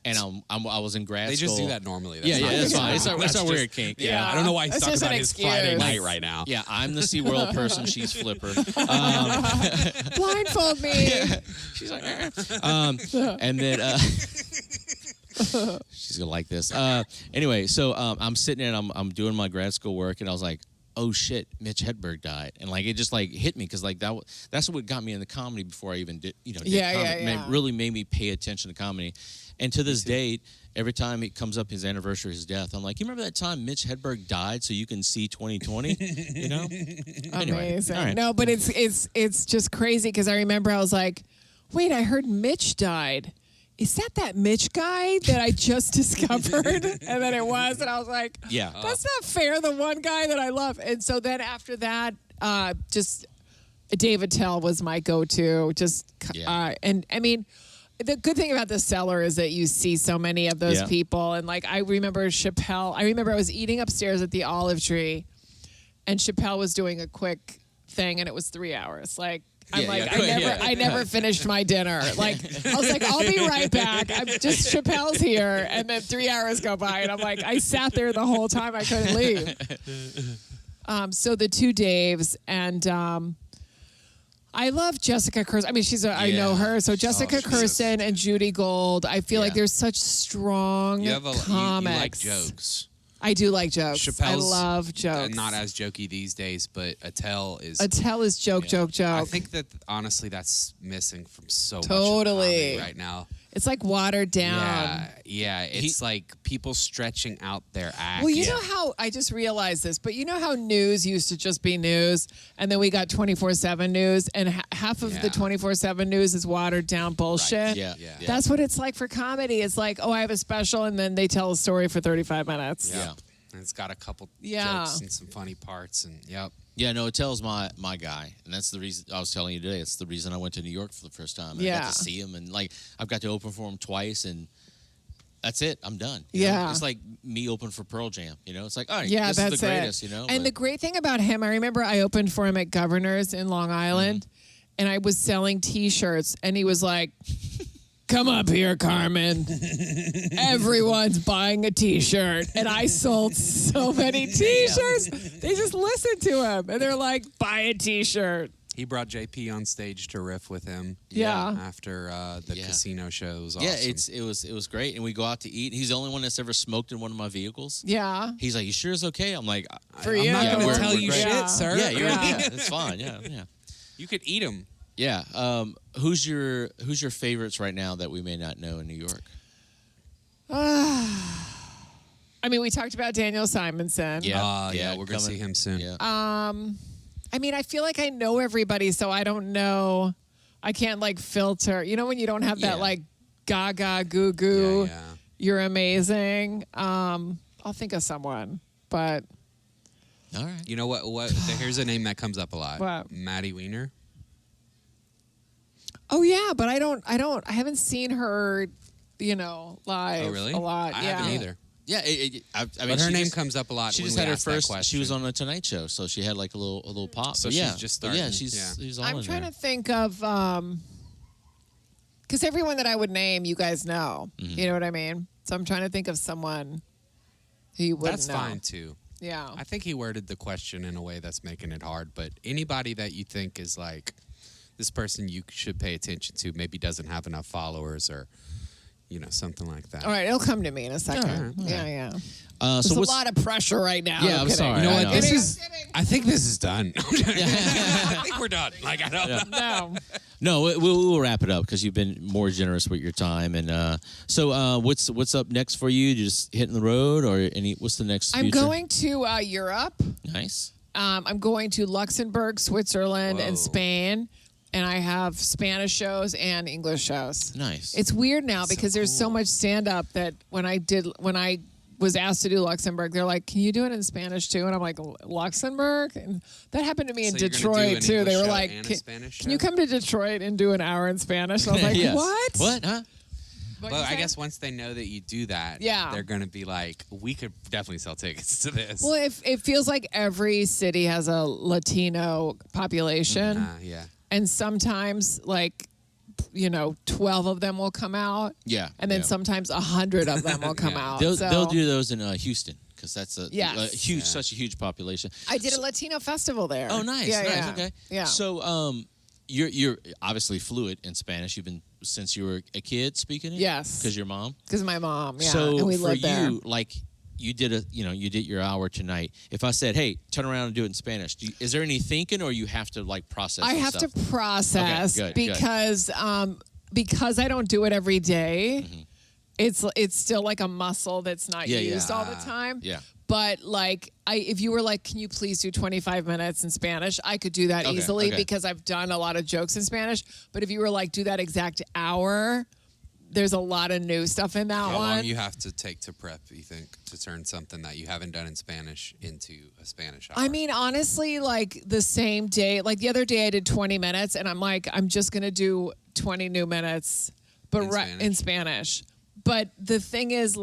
And I was in grad school. They just do that normally. That's fine. It's our weird kink. Yeah. I don't know why he's talking about his Friday night right now. Yeah, I'm the SeaWorld person. She's Flipper. Blindfold me. She's like, and then she's gonna like this. Anyway, so I'm sitting there and I'm doing my grad school work, and I was like, oh shit, Mitch Hedberg died, and like it just like hit me because like that's what got me into comedy before I even did comedy. It really made me pay attention to comedy, and to this date, every time it comes up his anniversary of his death, I'm like, you remember that time Mitch Hedberg died, so you can see 2020, you know? Anyway, amazing. all right. No, but it's just crazy because I remember I was like, wait, I heard Mitch died. Is that Mitch guy that I just discovered? And then it was, and I was like, that's not fair, the one guy that I love. And so then after that, just Dave Attell was my go-to. And I mean, the good thing about the Cellar is that you see so many of those people. And like, I remember Chappelle. I remember I was eating upstairs at the Olive Tree, and Chappelle was doing a quick thing, and it was 3 hours. Like, I never finished my dinner. Like, I was like, I'll be right back. Chappelle's here. And then 3 hours go by, and I'm like, I sat there the whole time. I couldn't leave. So the two Daves, and I love Jessica Kirsten. I mean, I know her. So Jessica Kirsten and Judy Gold. I feel like they're such strong comics. You like jokes. I do like jokes. Chappelle's I love jokes. Not as jokey these days, but Attell is joke. I think that honestly that's missing from so much of comedy right now. It's like watered down. Yeah. It's like people stretching out their act. Well, you know how I just realized this, but you know how news used to just be news, and then we got 24/7 news, and half of the 24/7 news is watered down bullshit. Right. Yeah. That's what it's like for comedy. It's like, oh, I have a special, and then they tell a story for 35 minutes. Yeah. And it's got a couple jokes and some funny parts, and Yeah, no, it tells my guy, and that's the reason I was telling you today. It's the reason I went to New York for the first time. And I got to see him, and like I've got to open for him twice, and that's it. I'm done. You know? It's like me open for Pearl Jam. You know, it's like, all right, this is the greatest. You know, and the great thing about him, I remember I opened for him at Governor's in Long Island, and I was selling T-shirts, and he was like, "Come up here, Carmen. Everyone's buying a T-shirt." And I sold so many T-shirts. They just listened to him, and they're like, "Buy a T-shirt." he brought JP on stage to riff with him. Yeah. After the casino show. It was Yeah, awesome. it was great, and we go out to eat. He's the only one that's ever smoked in one of my vehicles. Yeah. He's like, "You sure it's okay?" I'm like, For I'm you. not going we're- to tell we're you great. shit, sir. Yeah, Yeah. it's fine. Yeah. You could eat them. Yeah. Who's your favorites right now that we may not know in New York? I mean, we talked about Daniel Simonson. Yeah. We're going to see him soon. Yeah. I mean, I feel like I know everybody, so I don't know. I can't like filter. You know when you don't have that like gaga goo goo. Yeah. You're amazing. I'll think of someone, but All right. You know what? Here's a name that comes up a lot. What? Maddie Weiner. oh yeah, but I haven't seen her, live. Oh, really? A lot. I yeah. haven't either. Yeah. I mean, But her she name just- comes up a lot. She when just we had her ask that first. question. She was on the Tonight Show, so she had like a little pop. So But she's yeah, just but yeah, starting. she's all I'm in trying there. to think of because everyone that I would name, you guys know. Mm-hmm. You know what I mean? So I'm trying to think of someone who you wouldn't That's know. fine too. Yeah. I think he worded the question in a way that's making it hard. But anybody that you think is like this person you should pay attention to, maybe doesn't have enough followers or something like that. All right, it'll come to me in a second. All right. Yeah. So There's a what's lot of pressure right now. Yeah, No I'm kidding. sorry. You know I what? know. I think this is done. I think we're done. Like I don't know. No. No, we'll wrap it up because you've been more generous with your time. And so, what's up next for you? Just hitting the road, or what's the next? I'm future? going to Europe. Nice. I'm going to Luxembourg, Switzerland, Whoa. and Spain. And I have Spanish shows and English shows. Nice. It's weird now because there's so much stand up that when I was asked to do Luxembourg, they're like, "Can you do it in Spanish too?" And I'm like, "Luxembourg?" And that happened to me in So you're gonna do Detroit an too. English They were show like, and a "Can Spanish can you show?" come to Detroit and do an hour in Spanish?" And I was like, Yes. "What? What? Huh? What'd Well, you I say? guess once they know that you do that, Yeah. they're going to be like, we could definitely sell tickets to this. Well, it feels like every city has a Latino population. Yeah. And sometimes, 12 of them will come out. Yeah. And then yeah. sometimes 100 of them will come out. They'll So do those in Houston because that's Yes. such a huge population. I did a Latino festival there. Oh, nice. Yeah, nice. yeah. Okay. Yeah. So, you're obviously fluent in Spanish. You've been since you were a kid speaking it. Yes. Because your mom. Because my mom, yeah. So and we for lived there. you, you did your hour tonight. If I said, "Hey, turn around and do it in Spanish," is there any thinking, or you have to process? I have to process Okay, good, because I don't do it every day, Mm-hmm. It's still like a muscle that's not Yeah, used yeah. all the time. Yeah. But if you were like, "Can you please do 25 minutes in Spanish?" I could do that Okay, easily okay. because I've done a lot of jokes in Spanish. But if you were like, "Do that exact hour," there's a lot of new stuff in that How one. long you have to take to prep, you think, to turn something that you haven't done in Spanish into a Spanish hour? I mean, honestly, the same day, the other day I did 20 minutes and I'm like, I'm just going to do 20 new minutes, but in Spanish. But the thing is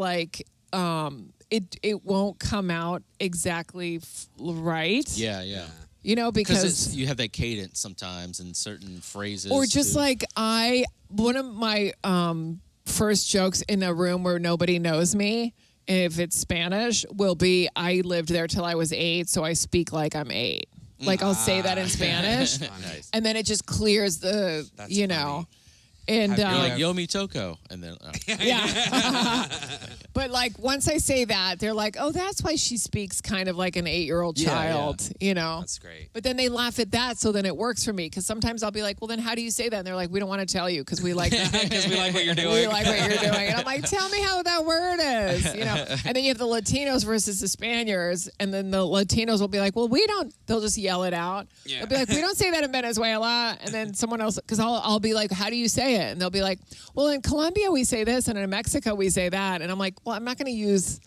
it won't come out exactly right. Yeah. Because you have that cadence sometimes in certain phrases, or just too. one of my first jokes in a room where nobody knows me, if it's Spanish, will be, "I lived there till I was 8, so I speak like I'm 8." I'll say that in Spanish, Nice. and then it just clears the, That's you funny. know. And You're like Yomi Toko, and then yeah. But like once I say that, they're like, "Oh, that's why she speaks kind of like an 8-year-old child," you know. That's great. But then they laugh at that, so then it works for me because sometimes I'll be like, "Well, then how do you say that?" And they're like, "We don't want to tell you because we like Because we like what you're doing. we like what you're doing." And I'm like, "Tell me how that word is," you know. And then you have the Latinos versus the Spaniards, and then the Latinos will be like, "Well, we don't." They'll just yell it out. Yeah. They'll be like, "We don't say that in Venezuela," and then someone else, because I'll be like, "How do you say it?" And they'll be like, "Well, in Colombia we say this, and in Mexico we say that." And I'm like, "Well, I'm not going to use.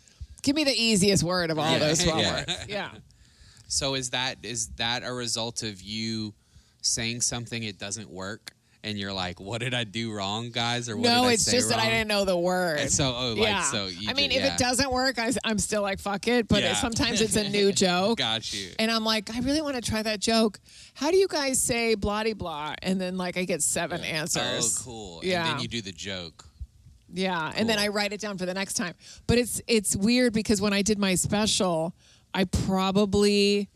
Give me the easiest word of all those 12 words." Yeah. So is that a result of you saying something it doesn't work, and you're like, "What did I do wrong, guys?" Or what No, did I it's say just that I wrong? didn't know the word. And so, you I mean, did- if it doesn't work, I'm still like, fuck it. But Yeah. sometimes it's a new joke. Got you. And I'm like, I really want to try that joke. How do you guys say blah de blah? And then like I get 7 answers. Oh, cool. Yeah. And then you do the joke. Yeah, and then I write it down for the next time. But it's weird because when I did my special, I probably,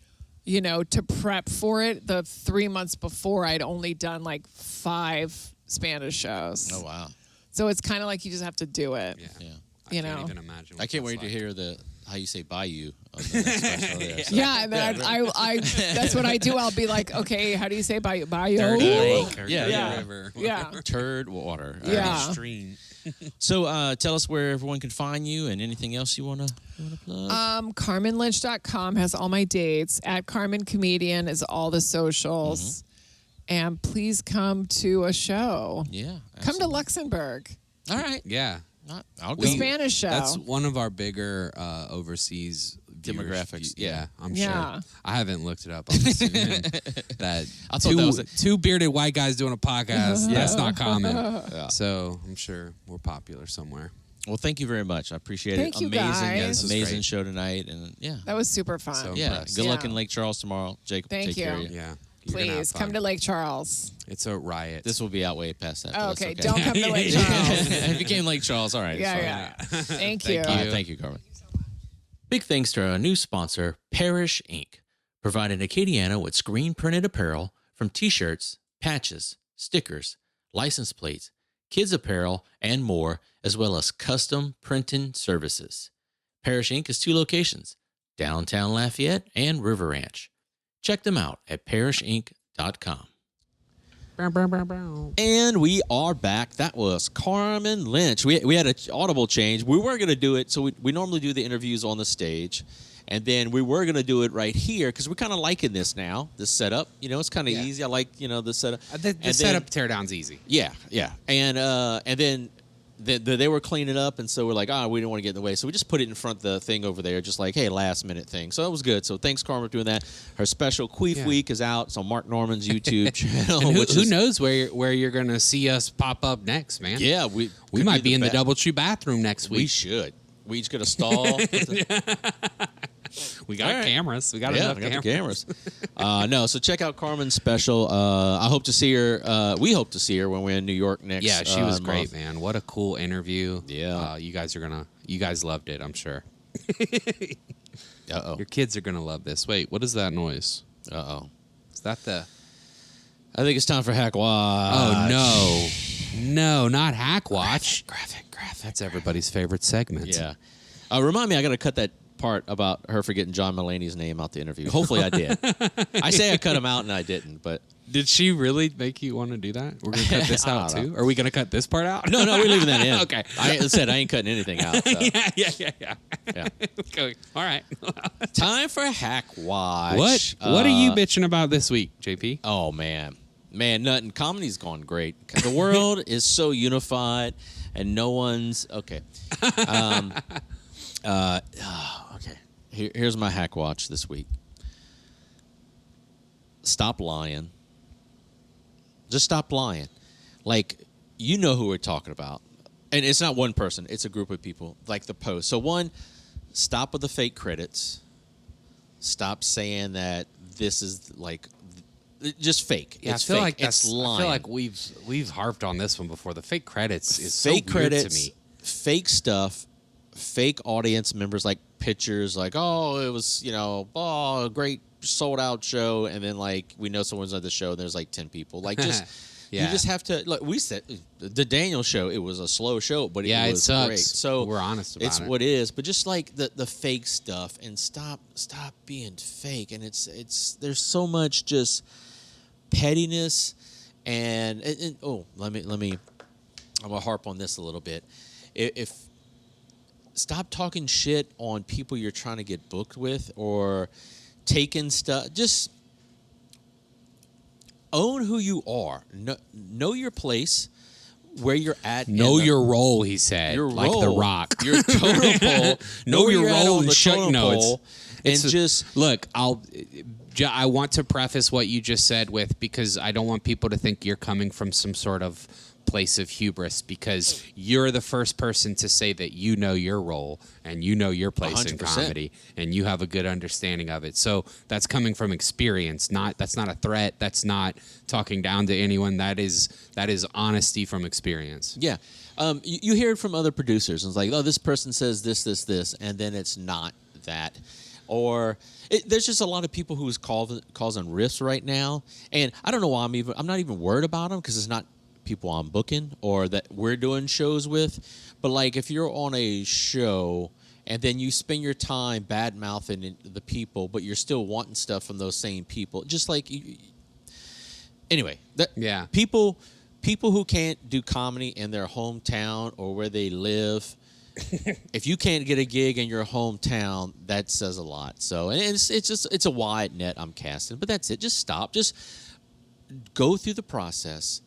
you know, to prep for it, the 3 months before, I'd only done like 5 Spanish shows. oh wow, So it's kind of like you just have to do it. Yeah. yeah. You I can't know. even imagine. What I can't that's wait to like. hear how you say bayou on the next special there. So. Yeah, and then I that's what I do. I'll be like, okay, how do you say bio? Dirty lake. Or Yeah, dirty yeah. river. Yeah. Turd water. Yeah. Stream. So tell us where everyone can find you and anything else you wanna plug. CarmenLynch.com has all my dates. At Carmen Comedian is all the socials. And please come to a show. yeah. Come to absolutely. Luxembourg. All right. Yeah. I'll go. The Spanish show. That's one of our bigger overseas Demographics, Yeah, I'm Yeah. sure. I haven't looked it up. I'm assuming that I thought that was two bearded white guys doing a podcast. That's not common. Yeah. So I'm sure we're popular somewhere. Well, thank you very much. I appreciate Thank it. you, Amazing, guys. This was amazing great. show tonight, and yeah, That was super fun. So- yeah. impressed. Good luck Yeah. in Lake Charles tomorrow, Jacob. Thank take care of you. you. Yeah. You're gonna have Please come fun. to Lake Charles. It's a riot. This will be out way past that. Oh, but that's okay. okay. Don't come to Lake Charles. If you came Lake Charles, all right. it's fine. Yeah. Thank you. Thank you, Carmen. Big thanks to our new sponsor, Parish Inc., providing Acadiana with screen printed apparel from t-shirts, patches, stickers, license plates, kids apparel, and more, as well as custom printing services. Parish Inc. is 2 locations, downtown Lafayette and River Ranch. Check them out at parishinc.com. And we are back. That was Carmen Lynch. We had an audible change. We were going to do it. So we normally do the interviews on the stage. And then we were going to do it right here because we're kind of liking this now, this setup. You know, it's kind of Yeah. easy. I like, the setup. The And then- setup teardown's easy. Yeah, yeah. And then they were cleaning up, and so we're like, we don't want to get in the way. So we just put it in front of the thing over there, just like, hey, last minute thing. So that was good. So thanks, Carmen, for doing that. Her special Queef Yeah. Week is out. It's on Mark Norman's YouTube channel. And which who is- knows where you're going to see us pop up next, man? Yeah, we We could might be in the ba- Double Tree bathroom next We week. should. We each got a stall. We got All right. cameras. We got Yeah, enough we got cameras. the cameras. No, so check out Carmen's special. I hope to see her. We hope to see her when we're in New York next. Yeah, she was month. great, man. What a cool interview. Yeah. You guys loved it, I'm sure. Uh Your kids are gonna love this. Wait, what is that noise? oh. Is that the I think it's time for Hack Watch. Oh no. No, not Hack Watch. Graphic. That's everybody's favorite segment. Yeah. Remind me, I got to cut that part about her forgetting John Mulaney's name out the interview. Hopefully I did. I say I cut him out and I didn't, but Did she really make you want to do that? We're gonna cut this out I don't too? Are we gonna cut this part out? no, we're leaving that in. Okay. I said I ain't cutting anything out. So. yeah. Yeah. Okay. All right. Time for Hack Watch. What are you bitching about this week, JP? Oh, man, nothing. Comedy's gone great. The world is so unified, and no one's okay. Okay. Here's my Hack Watch this week. Stop lying. Just stop lying. Like, you know who we're talking about. And it's not one person. It's a group of people. Like the post. So one, stop with the fake credits. Stop saying that this is like just fake. Yeah, it's I feel fake. like it's lying. I feel like we've harped on this one before. The fake credits is fake so weird credits, to me. fake stuff, fake audience members, like pictures, like, oh, it was, a great sold out show, and then like we know someone's at the show and there's like 10 people. Like just Yeah. You just have to. Like we said, the Daniel show. It was a slow show, but Yeah, it it was sucks. great. So We're honest about it's it. what it is. But just like the fake stuff, and stop being fake. And it's there's so much just pettiness, and let me. I'm gonna harp on this a little bit. If stop talking shit on people you're trying to get booked with, or taking stuff. Just own who you are. Know your place, where you're at. Know your role, he said. Your like role, The Rock. Your totem pole. Know where your you're at role on and the shut. totem pole, and just look. I want to preface what you just said with, because I don't want people to think you're coming from some sort of place of hubris, because you're the first person to say that you know your role and you know your place in 100%. comedy and you have a good understanding of it. So that's coming from experience. That's not a threat. That's not talking down to anyone. That is honesty from experience. Yeah. You hear it from other producers. And it's like, oh, this person says this, and then it's not that. Or there's just a lot of people who's causing rifts right now. And I don't know why I'm not even worried about them, because it's not people I'm booking or that we're doing shows with. But like, if you're on a show and then you spend your time bad mouthing the people, but you're still wanting stuff from those same people, just like anyway, people who can't do comedy in their hometown or where they live, if you can't get a gig in your hometown, that says a lot. So, and it's a wide net I'm casting, but that's it. Just stop. Just go through the process.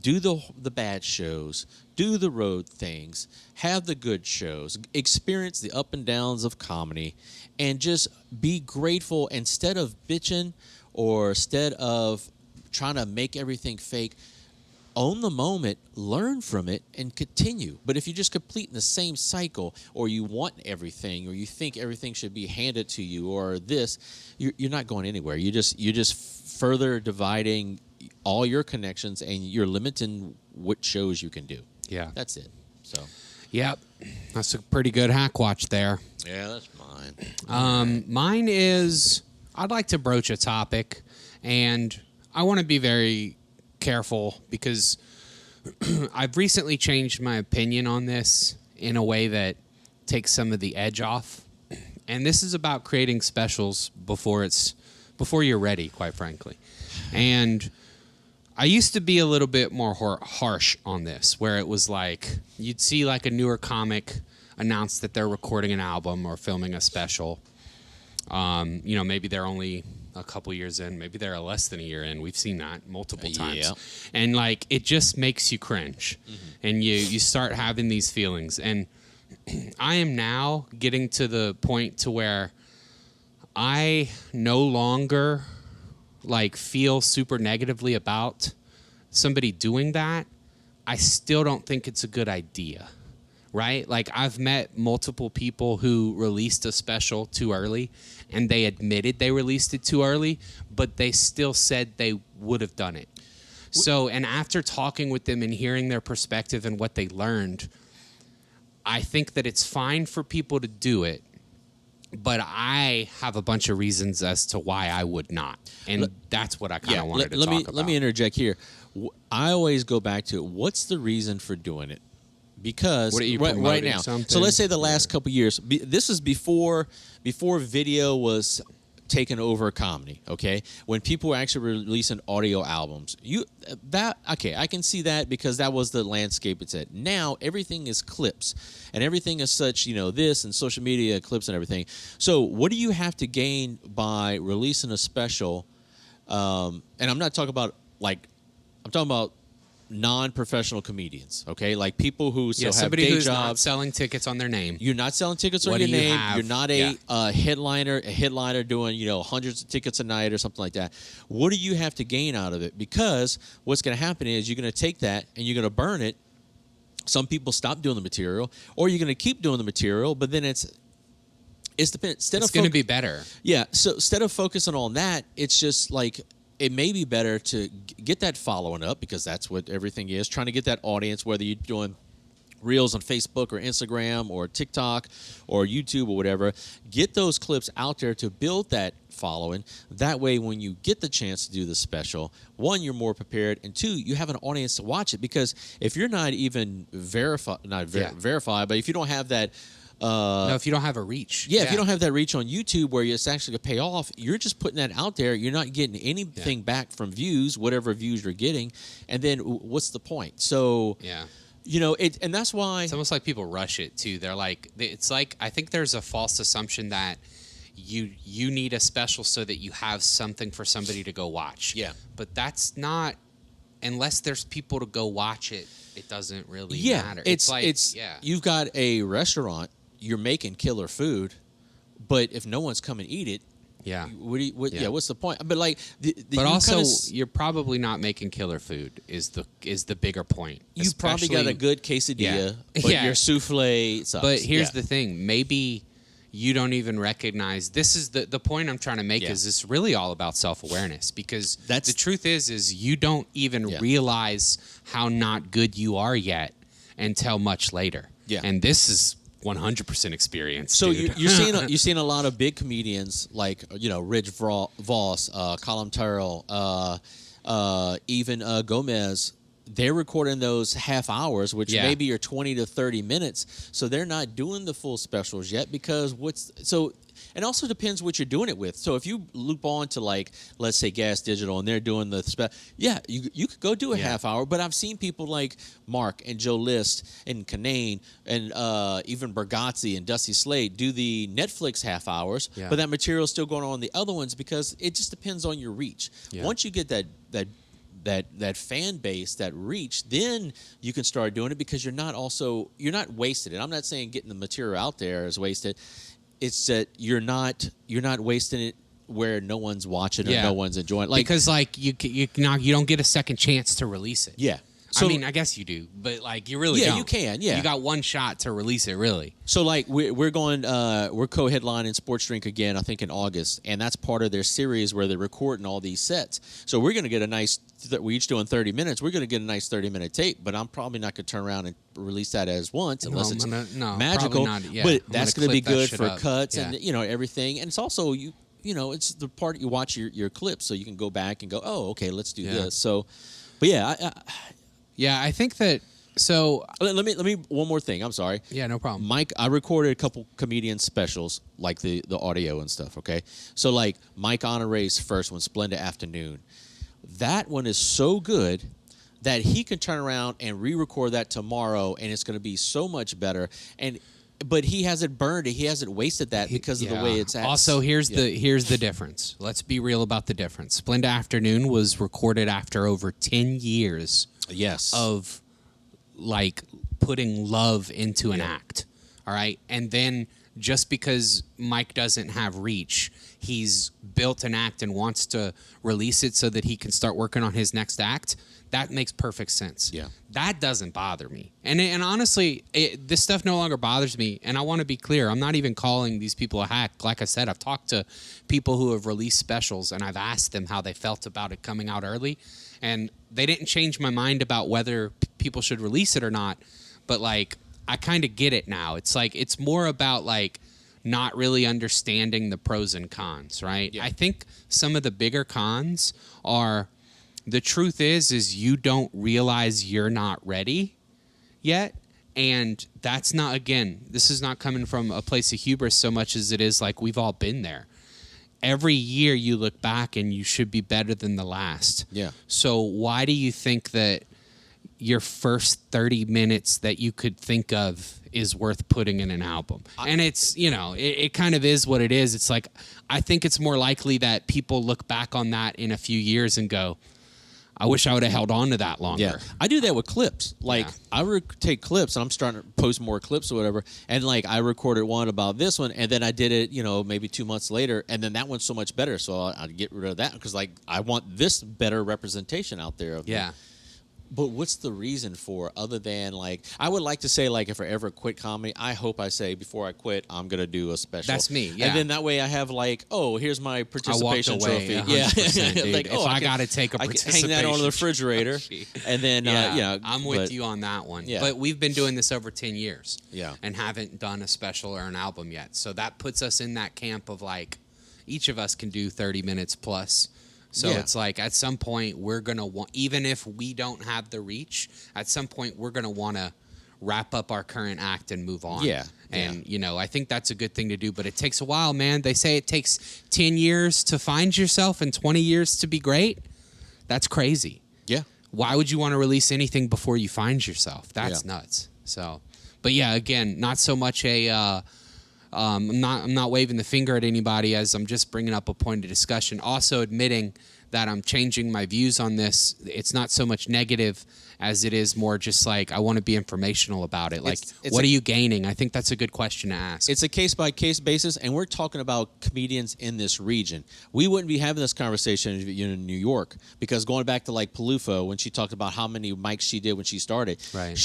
Do the bad shows, do the road things, have the good shows, experience the up and downs of comedy, and just be grateful instead of bitching or instead of trying to make everything fake. Own the moment, learn from it, and continue. But if you just complete in the same cycle, or you want everything, or you think everything should be handed to you, or this, you're not going anywhere. You're just further dividing all your connections, and you're limiting what shows you can do. Yeah. That's it. So. Yep. That's a pretty good hack watch there. Yeah, that's mine. Mine is, I'd like to broach a topic, and I want to be very careful, because I've recently changed my opinion on this in a way that takes some of the edge off. And this is about creating specials before you're ready, quite frankly. And I used to be a little bit more harsh on this, where it was like you'd see like a newer comic announce that they're recording an album or filming a special. Maybe they're only a couple years in, maybe they're less than a year in. We've seen that multiple times. Yeah. And like it just makes you cringe. Mm-hmm. And you start having these feelings. And I am now getting to the point to where I no longer like feel super negatively about somebody doing that. I still don't think it's a good idea, right? Like I've met multiple people who released a special too early, and they admitted they released it too early, but they still said they would have done it. So, and after talking with them and hearing their perspective and what they learned, I think that it's fine for people to do it, but I have a bunch of reasons as to why I would not. And that's what I kind of wanted to talk about. Let me interject here. I always go back to what's the reason for doing it? Because what are you right now, something? so let's say the last couple years, this is before video was taken over comedy, okay? When people were actually releasing audio albums. I can see that because that was the landscape it's at. Now everything is clips and everything is such, this and social media clips and everything. So what do you have to gain by releasing a special? And I'm not talking about I'm talking about non-professional comedians, okay? Like people who still have day who's jobs. Not selling tickets on their name. You're not selling tickets on What your do you name. have? You're not a headliner doing, hundreds of tickets a night or something like that. What do you have to gain out of it? Because what's going to happen is you're going to take that and you're going to burn it. Some people stop doing the material, or you're going to keep doing the material, but then it's dependent. It's going to be better. Yeah, so instead of focusing on that, it's just like it may be better to get that following up, because that's what everything is, trying to get that audience, whether you're doing Reels on Facebook or Instagram or TikTok or YouTube or whatever. Get those clips out there to build that following. That way, when you get the chance to do the special, one, you're more prepared, and two, you have an audience to watch it. Because if you're not even verified, but if you don't have that. No, if you don't have a reach. Yeah, if you don't have that reach on YouTube where it's actually going to pay off, you're just putting that out there. You're not getting anything back from views, whatever views you're getting. And then what's the point? So, and that's why. It's almost like people rush it, too. They're like, it's like, I think there's a false assumption that you need a special so that you have something for somebody to go watch. Yeah. But that's not, unless there's people to go watch it, it doesn't really matter. You've got a restaurant. You're making killer food, but if no one's come and eat it, what's the point? But but also you're probably not making killer food is the bigger point. You've probably got a good quesadilla, but your souffle sucks. But here's the thing: maybe you don't even recognize. This is the point I'm trying to make. Is it's really all about self-awareness, because the truth is you don't even realize how not good you are yet until much later. Yeah, and this is 100% experience. So dude. you're seeing a lot of big comedians like Rich Voss, Colin Terrell, even Gomez. They're recording those half hours, which maybe are 20 to 30 minutes. So they're not doing the full specials yet because it also depends what you're doing it with. So if you loop on to let's say Gas Digital and they're doing the you could go do a half hour. But I've seen people like Mark and Joe List and Kanane and even Bergazzi and Dusty Slade do the Netflix half hours. Yeah. But that material is still going on the other ones because it just depends on your reach. Yeah. Once you get that fan base, that reach, then you can start doing it because you're not wasted. And I'm not saying getting the material out there is wasted. It's that you're not wasting it where no one's watching or no one's enjoying it. Because you don't get a second chance to release it. Yeah. So, I guess you do, but you really don't. You can. Yeah, you got one shot to release it, really. So we're co-headlining Sports Drink again, I think in August, and that's part of their series where they're recording all these sets. So we're going to get we're each doing 30 minutes. We're going to get a nice 30-minute tape, but I'm probably not going to turn around and release that as once unless it's magical. Not, but that's going to be good for cuts and everything, and it's also it's the part you watch your clips, so you can go back and go, oh, okay, let's do this. So, but I think that. So let me one more thing. I'm sorry. Yeah, no problem. Mike, I recorded a couple comedian specials, like the audio and stuff. Okay, so Mike Honore's first one, Splendid Afternoon. That one is so good that he can turn around and re-record that tomorrow, and it's going to be so much better. But he hasn't burned it. He hasn't wasted that because of the way it's at. Also, here's the difference. Let's be real about the difference. Splendid Afternoon was recorded after over 10 years. Yes. Of putting love into an act. All right. And then just because Mike doesn't have reach, he's built an act and wants to release it so that he can start working on his next act. That makes perfect sense. Yeah. That doesn't bother me. And honestly, this stuff no longer bothers me. And I want to be clear. I'm not even calling these people a hack. Like I said, I've talked to people who have released specials, and I've asked them how they felt about it coming out early. And they didn't change my mind about whether people should release it or not. But, I kind of get it now. It's more about, not really understanding the pros and cons, right? Yeah. I think some of the bigger cons are... The truth is you don't realize you're not ready yet. And that's not, again, this is not coming from a place of hubris so much as it is we've all been there. Every year you look back and you should be better than the last. Yeah. So why do you think that your first 30 minutes that you could think of is worth putting in an album? And it's, it kind of is what it is. It's I think it's more likely that people look back on that in a few years and go, I wish I would have held on to that longer. Yeah, I do that with clips. I take clips, and I'm starting to post more clips or whatever. And I recorded one about this one, and then I did it, maybe 2 months later, and then that one's so much better. So I'd get rid of that because I want this better representation out there. But what's the reason for other than like I would like to say like if I ever quit comedy, I hope I say before I quit I'm gonna do a special. That's me, yeah. And then that way I have like, oh, here's my participation away, trophy. 100%, dude. Like, If oh, I gotta take a I can hang that on the participation refrigerator, trophy. and then I'm with you on that one. Yeah. But we've been doing this over 10 years. Yeah. And haven't done a special or an album yet. So that puts us in that camp of like each of us can do 30 minutes plus. So Yeah. it's like at some point we're going to want, even if we don't have the reach, at some point we're going to want to wrap up our current act and move on. Yeah. And, you know, I think that's a good thing to do, but it takes a while, man. They say it takes 10 years to find yourself and 20 years to be great. That's crazy. Yeah. Why would you want to release anything before you find yourself? That's Yeah. nuts. So, but yeah, again, not so much a, I'm not waving the finger at anybody as I'm just bringing up a point of discussion. Also admitting that I'm changing my views on this. It's not so much negative as it is more just like I want to be informational about it. Like, It's what are you gaining? I think that's a good question to ask. It's a case-by-case basis, and we're talking about comedians in this region. We wouldn't be having this conversation in New York because going back to like Palufo, when she talked about how many mics she did when she started, Right.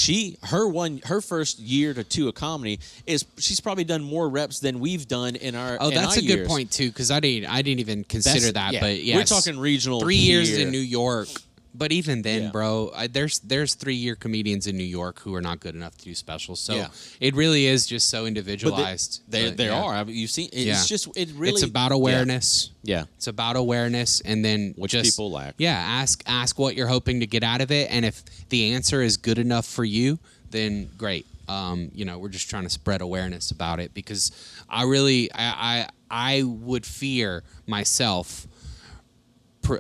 Her first year to two of comedy is she's probably done more reps than we've done in our. Oh, in that's our a good years. point too, because I didn't even consider that. Yeah. But yeah, We're talking regional 3 years here. in New York. But even then, Yeah. bro, there's 3-year comedians in New York who are not good enough to do specials. So Yeah. it really is just so But individualized. there But, yeah. are. I mean, you've seen. It's Yeah. just it really. It's about awareness. Yeah. It's about awareness, and then Which just, people lack. Yeah, ask what you're hoping to get out of it, and if the answer is good enough for you, then great. You know, we're just trying to spread awareness about it because I would fear myself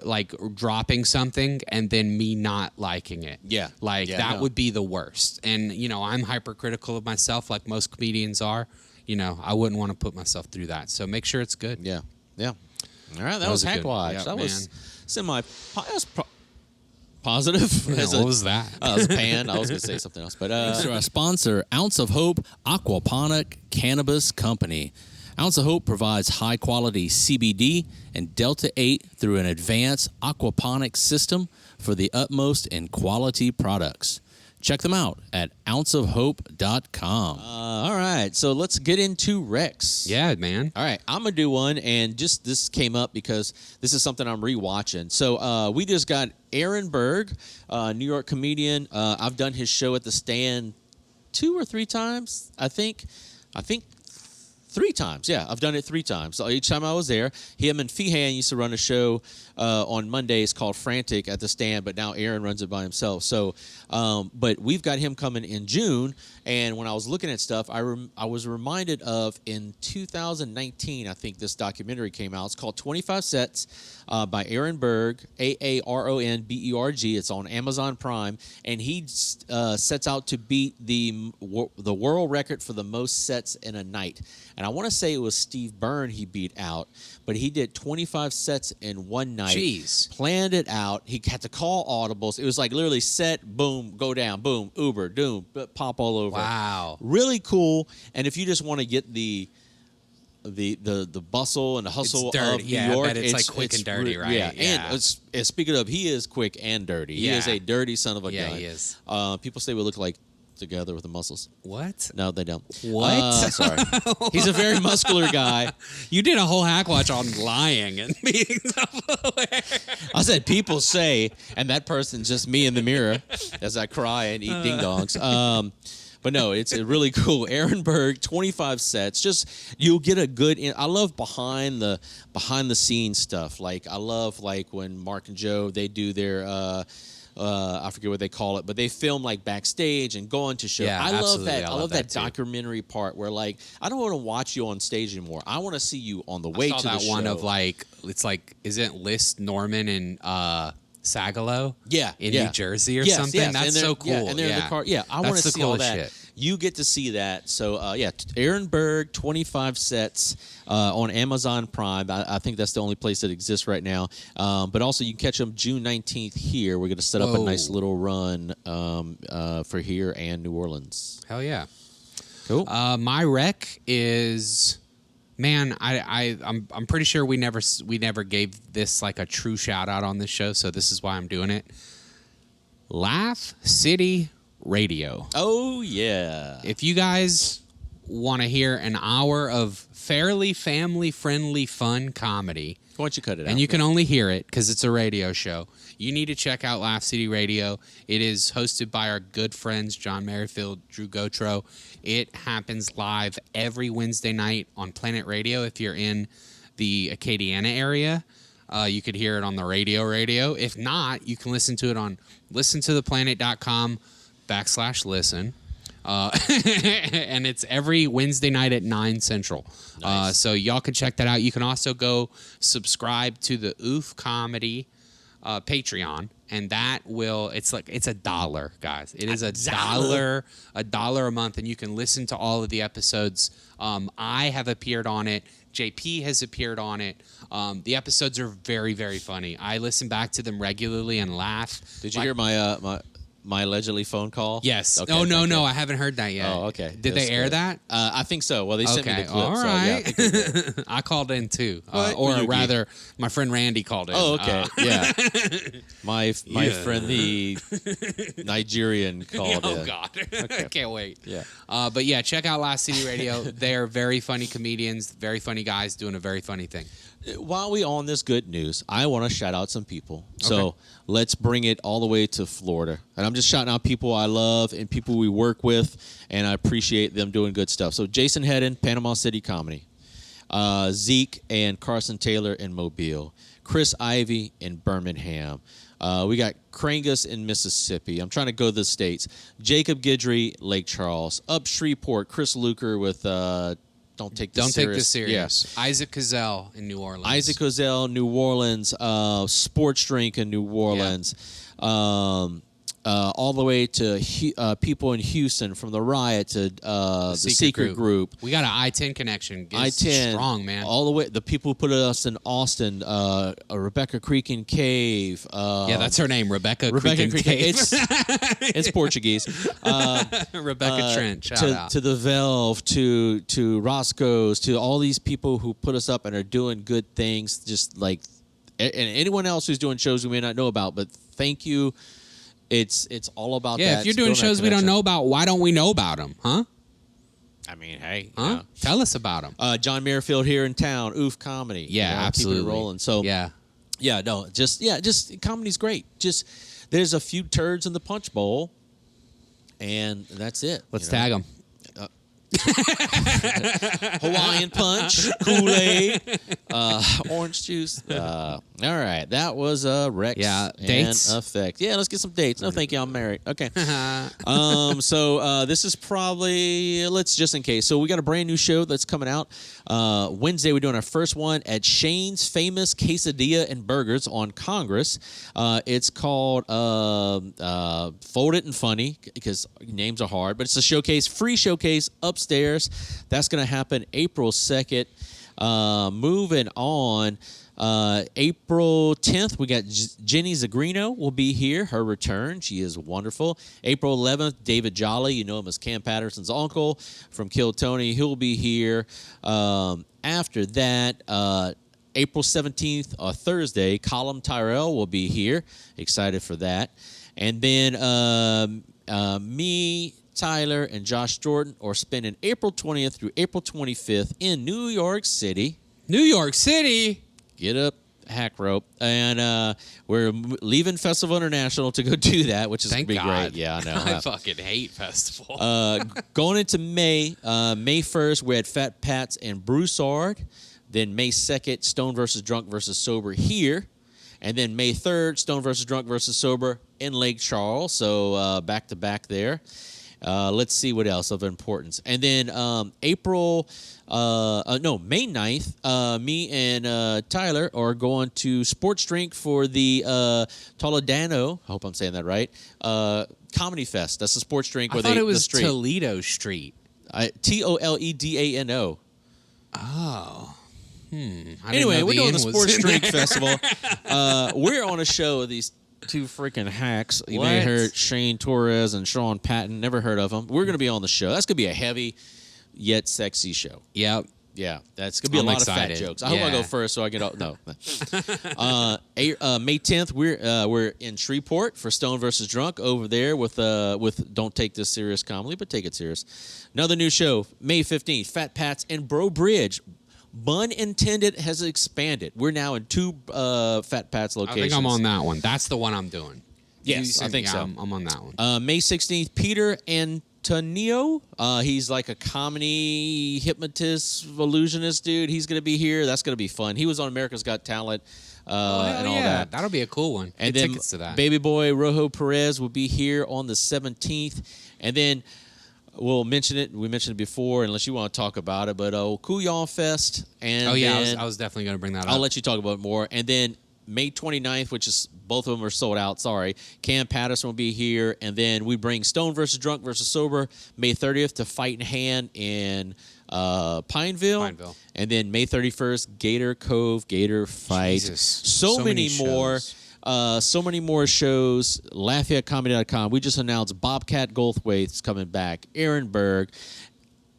like dropping something and then me not liking it. Yeah. Like Yeah, that no. would be the worst. And you know, I'm hypercritical of myself like most comedians are. You know, I wouldn't want to put myself through that. So make sure it's good. Yeah. Yeah. All right. That was was a good- Hackwatch. yeah, that was man. positive. As What was that? I was panned. I was going to say something else, but Thanks to our sponsor, Ounce of Hope Aquaponic Cannabis Company. Ounce of Hope provides high-quality CBD and Delta-8 through an advanced aquaponics system for the utmost in quality products. Check them out at ounceofhope.com. all right. So let's get into Rex. Yeah, man. All right, I'm gonna do one, and just this came up because this is something I'm rewatching. So we just got Aaron Berg, New York comedian. I've done his show at the Stand 2 or 3 times, I think 3 times. Yeah, I've done it 3 times. So each time I was there, him and Feehan used to run a show on Mondays called Frantic at the Stand, but now Aaron runs it by himself. So, but we've got him coming in June. And when I was looking at stuff, I was reminded of in 2019, I think this documentary came out. It's called 25 Sets by Aaron Berg, Aaronberg. It's on Amazon Prime. And he sets out to beat the world record for the most sets in a night. And I want to say it was Steve Byrne he beat out, but he did 25 sets in one night. Jeez. Planned it out. He had to call audibles. It was like literally set, boom, go down, boom, Uber, doom, pop all over. Wow. Really cool. And if you just want to get the bustle and the hustle dirty. of Yeah, I New York, bet it's like quick and dirty, right? Yeah. Yeah. And speaking of, he is quick and dirty. He is Yeah. a dirty son of a Yeah, gun. he is. People say we look like together with the muscles. What? No, they don't. What? Sorry. He's a very muscular guy. You did a whole hack watch on lying and being self-aware. I said people say, and that person's just me in the mirror as I cry and eat ding dongs. But no, it's really cool. Aaron Berg, 25 sets. Just you'll get a good. I love behind the scenes stuff. Like I love like when Mark and Joe they do their. I forget what they call it, but they film like backstage and go into show. Yeah, I love absolutely. that. I I love love that that too. documentary part where like I don't want to watch you on stage anymore. I want to see you on the I way saw to that the one show. of like it's like isn't List Norman and Sagalo? Yeah, in yeah. New Jersey or Yes, something. yes. That's And they're- so cool. Yeah, and they're in the car. Yeah, I want to That's the see all coolest that. shit. You get to see that. So Aaron Berg, 25 sets on Amazon Prime. I think that's the only place that exists right now. But also you can catch them June 19th here. We're going to set up a nice Whoa. little run for here and New Orleans. Hell yeah. Cool. My rec is, man. I'm pretty sure we never gave this like a true shout out on this show, so this is why I'm doing it. Laugh City Radio. Oh, yeah. If you guys want to hear an hour of fairly family-friendly fun comedy, Why don't you cut it out? and you can only hear it because it's a radio show, you need to check out Laugh City Radio. It is hosted by our good friends John Merrifield, Drew Gotro. It happens live every Wednesday night on Planet Radio. If you're in the Acadiana area, you could hear it on the radio. If not, you can listen to it on listentotheplanet.com/listen. And it's every Wednesday night at 9 Central. Nice. So y'all can check that out. You can also go subscribe to the Oof Comedy Patreon, and that will it's $1, guys. It is $1 a month, and you can listen to all of the episodes. I have appeared on it. JP has appeared on it. The episodes are very, very funny. I listen back to them regularly and laugh. Did you hear my allegedly phone call? Yes. Okay, oh, thank no, you. I haven't heard that yet. Oh, okay. Did That's they air good. that? I think so. Well, they sent me the clip. All so, yeah, I right. think they did. I called in too. What? Or Yugi. rather, my friend Randy called in. Oh, okay. Yeah. My Yeah. friend, the Nigerian, called Oh, in. God. I can't wait. Yeah. But yeah, check out Last City Radio. They're very funny comedians, very funny guys doing a very funny thing. While we on this good news, I want to shout out some people. So Okay. let's bring it all the way to Florida. And I'm just shouting out people I love and people we work with, and I appreciate them doing good stuff. So Jason Hedden, Panama City Comedy. Zeke and Carson Taylor in Mobile. Chris Ivy in Birmingham. We got Krangus in Mississippi. I'm trying to go to the States. Jacob Guidry, Lake Charles. Up Shreveport, Chris Luker with Don't Take This Don't Serious. take this serious. Yes. Isaac Cazell in New Orleans. Isaac Cozell, New Orleans, Sports Drink in New Orleans, all the way to people in Houston, from the Riot to the Secret Group. We got an I-10 connection. Get I-10, strong, man. all the way. The people who put us in Austin, Rebecca Creek and Cave. Yeah, that's her name, Rebecca Rebecca Creek. Creek. It's Portuguese. Rebecca Trent. Shout out. To the Valve, to Roscoe's, to all these people who put us up and are doing good things. Just like, and anyone else who's doing shows we may not know about, but thank you. It's all about that. Yeah, if you're doing shows we don't know about, why don't we know about them, huh? I mean, hey, Huh? you know. Tell us about them. John Merrifield here in town, Oof Comedy. Yeah, you know, absolutely. Keep it rolling. So Yeah. just comedy's great. Just there's a few turds in the punch bowl, and that's it. Let's tag them. Hawaiian Punch, Kool-Aid, orange juice. All right, that was Rex. Yeah, and dates? Effect. Yeah, let's get some dates. No, thank you, I'm married. Okay. So this is probably, let's just in case. So we got a brand new show that's coming out Wednesday. We're doing our first one at Shane's Famous Quesadilla and Burgers on Congress. It's called Fold It and Funny, because names are hard, but it's a showcase, free showcase upstairs. That's going to happen April 2nd. Moving on, April 10th, we got Jenny Zagrino will be here. Her return. She is wonderful. April 11th, David Jolly. You know him as Cam Patterson's uncle from Kill Tony. He'll be here. After that, April 17th, Thursday, Colum Tyrell will be here. Excited for that. And then me, Tyler, and Josh Jordan are spending April 20th through April 25th in New York City. New York City. Get up, hack rope. And we're leaving Festival International to go do that, which is going Thank to be God. great. Yeah, I know. I fucking hate festival. Going into May, May 1st, we're at Fat Pat's and Broussard. Then May 2nd, Stone versus Drunk versus Sober here. And then May 3rd, Stone versus Drunk versus Sober in Lake Charles. So back to back there. Let's see what else of importance. And then May 9th, me and Tyler are going to Sports Drink for the Toledano, I hope I'm saying that right, Comedy Fest. That's the sports drink I where thought they it was the street. Toledo Street. Toledano. Oh. I didn't Anyway, know we're doing N the was Sports in Drink there. Festival. We're on a show of these two freaking hacks. You may What? have heard Shane Torres and Sean Patton. Never heard of them. We're going to be on the show. That's going to be a heavy yet sexy show. Yep. Yeah, that's gonna be a I'm lot excited. of fat jokes. I hope I go Yeah. first so I get out. No. May 10th, we're in Shreveport for Stone versus Drunk over there with Don't Take This Serious Comedy, but take it serious. Another new show, May 15th, Fat Pats and Bro Bridge. Bun Intended has expanded. We're now in 2 Fat Pats I locations. think I'm on that one. That's the one I'm doing. Yes, I think so. I'm on that one. May 16th, Peter Antonio. He's like a comedy hypnotist, illusionist dude. He's going to be here. That's going to be fun. He was on America's Got Talent and all that. That'll be a cool one. And Get then tickets to that. Baby boy Rojo Perez will be here on the 17th. And then we'll mention it. We mentioned it before, unless you want to talk about it. But Couillon Fest. And I was definitely going to bring that up. I'll let you talk about it more. And then May 29th, which is both of them are sold out. Sorry. Cam Patterson will be here. And then we bring Stone versus Drunk versus Sober May 30th to Fight in Hand in Pineville. And then May 31st, Gator Cove, Gator Fight. Jesus. So many more. shows. So many more shows. LafayetteComedy.com. We just announced Bobcat Goldthwaite's coming back. Aaron Berg.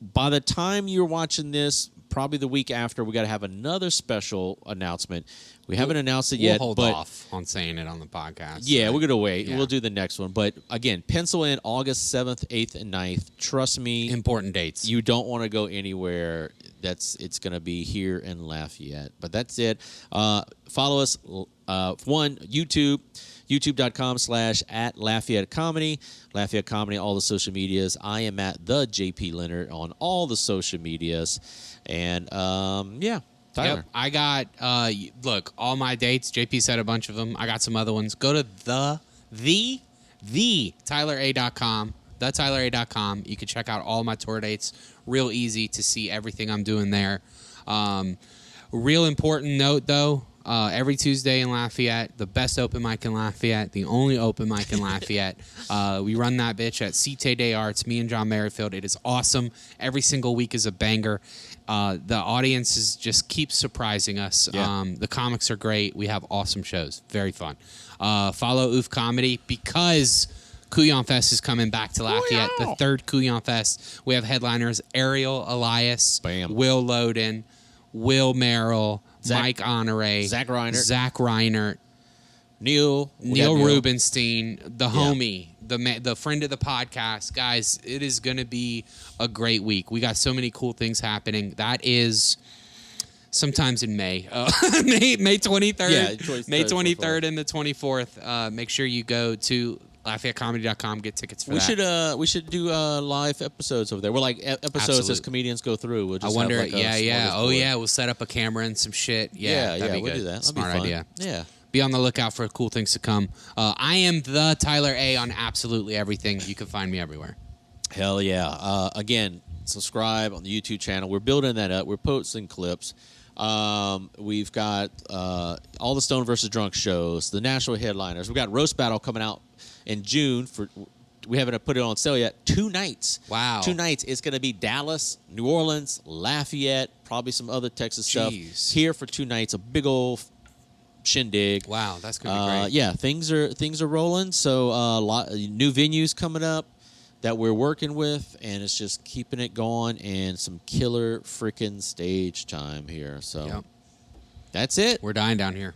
By the time you're watching this, probably the week after, we got to have another special announcement. We haven't announced it yet. We'll hold but off on saying it on the podcast. yeah, right? we're going to wait. Yeah. We'll do the next one. But again, pencil in August 7th, 8th, and 9th. Trust me. Important dates. You don't want to go anywhere. It's going to be here in Lafayette. But that's it. Follow us. YouTube. YouTube.com/@Lafayette Comedy. Lafayette Comedy, all the social medias. I am at the JP Leonard on all the social medias. And Tyler. Yep, I got look, all my dates. JP said a bunch of them. I got some other ones. Go to the TylerA.com. TheTylerA.com. You can check out all my tour dates. Real easy to see everything I'm doing there. Real important note though. Every Tuesday in Lafayette, the best open mic in Lafayette, the only open mic in Lafayette. We run that bitch at Cité des Arts, me and John Merrifield. It is awesome. Every single week is a banger. The audience just keeps surprising us. Yeah. The comics are great. We have awesome shows. Very fun. Follow Oof Comedy because Couillon Fest is coming back to Lafayette. The 3rd Couillon Fest. We have headliners Ariel Elias, Bam. Will Loden, Will Merrill, Zach- Mike Honore, Zach Reinert. Zach Reinert, Neil Rubenstein, the homie, the friend of the podcast. Guys, it is going to be a great week. We got so many cool things happening. That is sometimes in May. May 23rd. Yeah, May 23rd, 23rd and the 24th. Make sure you go to LafayetteComedy.com, get tickets for that. We should do live episodes over there. We're like episodes Absolutely. as comedians go through. We'll I just wonder, have like a yeah. We'll set up a camera and some shit. Yeah, that'd be we'll good. do that. That'd Smart be fun. idea. Yeah. Be on the lookout for cool things to come. I am the Tyler A on absolutely everything. You can find me everywhere. Hell yeah. Again, subscribe on the YouTube channel. We're building that up. We're posting clips. We've got all the Stone versus Drunk shows, the national headliners. We've got Roast Battle coming out in June. We haven't put it on sale yet. 2 nights. Wow. 2 nights. It's going to be Dallas, New Orleans, Lafayette, probably some other Texas stuff. Here for 2 nights. A big old shindig. Wow, that's gonna be great. Yeah, things are rolling. So a lot new venues coming up that we're working with, and it's just keeping it going and some killer freaking stage time here. So Yep. that's it. We're dying down here.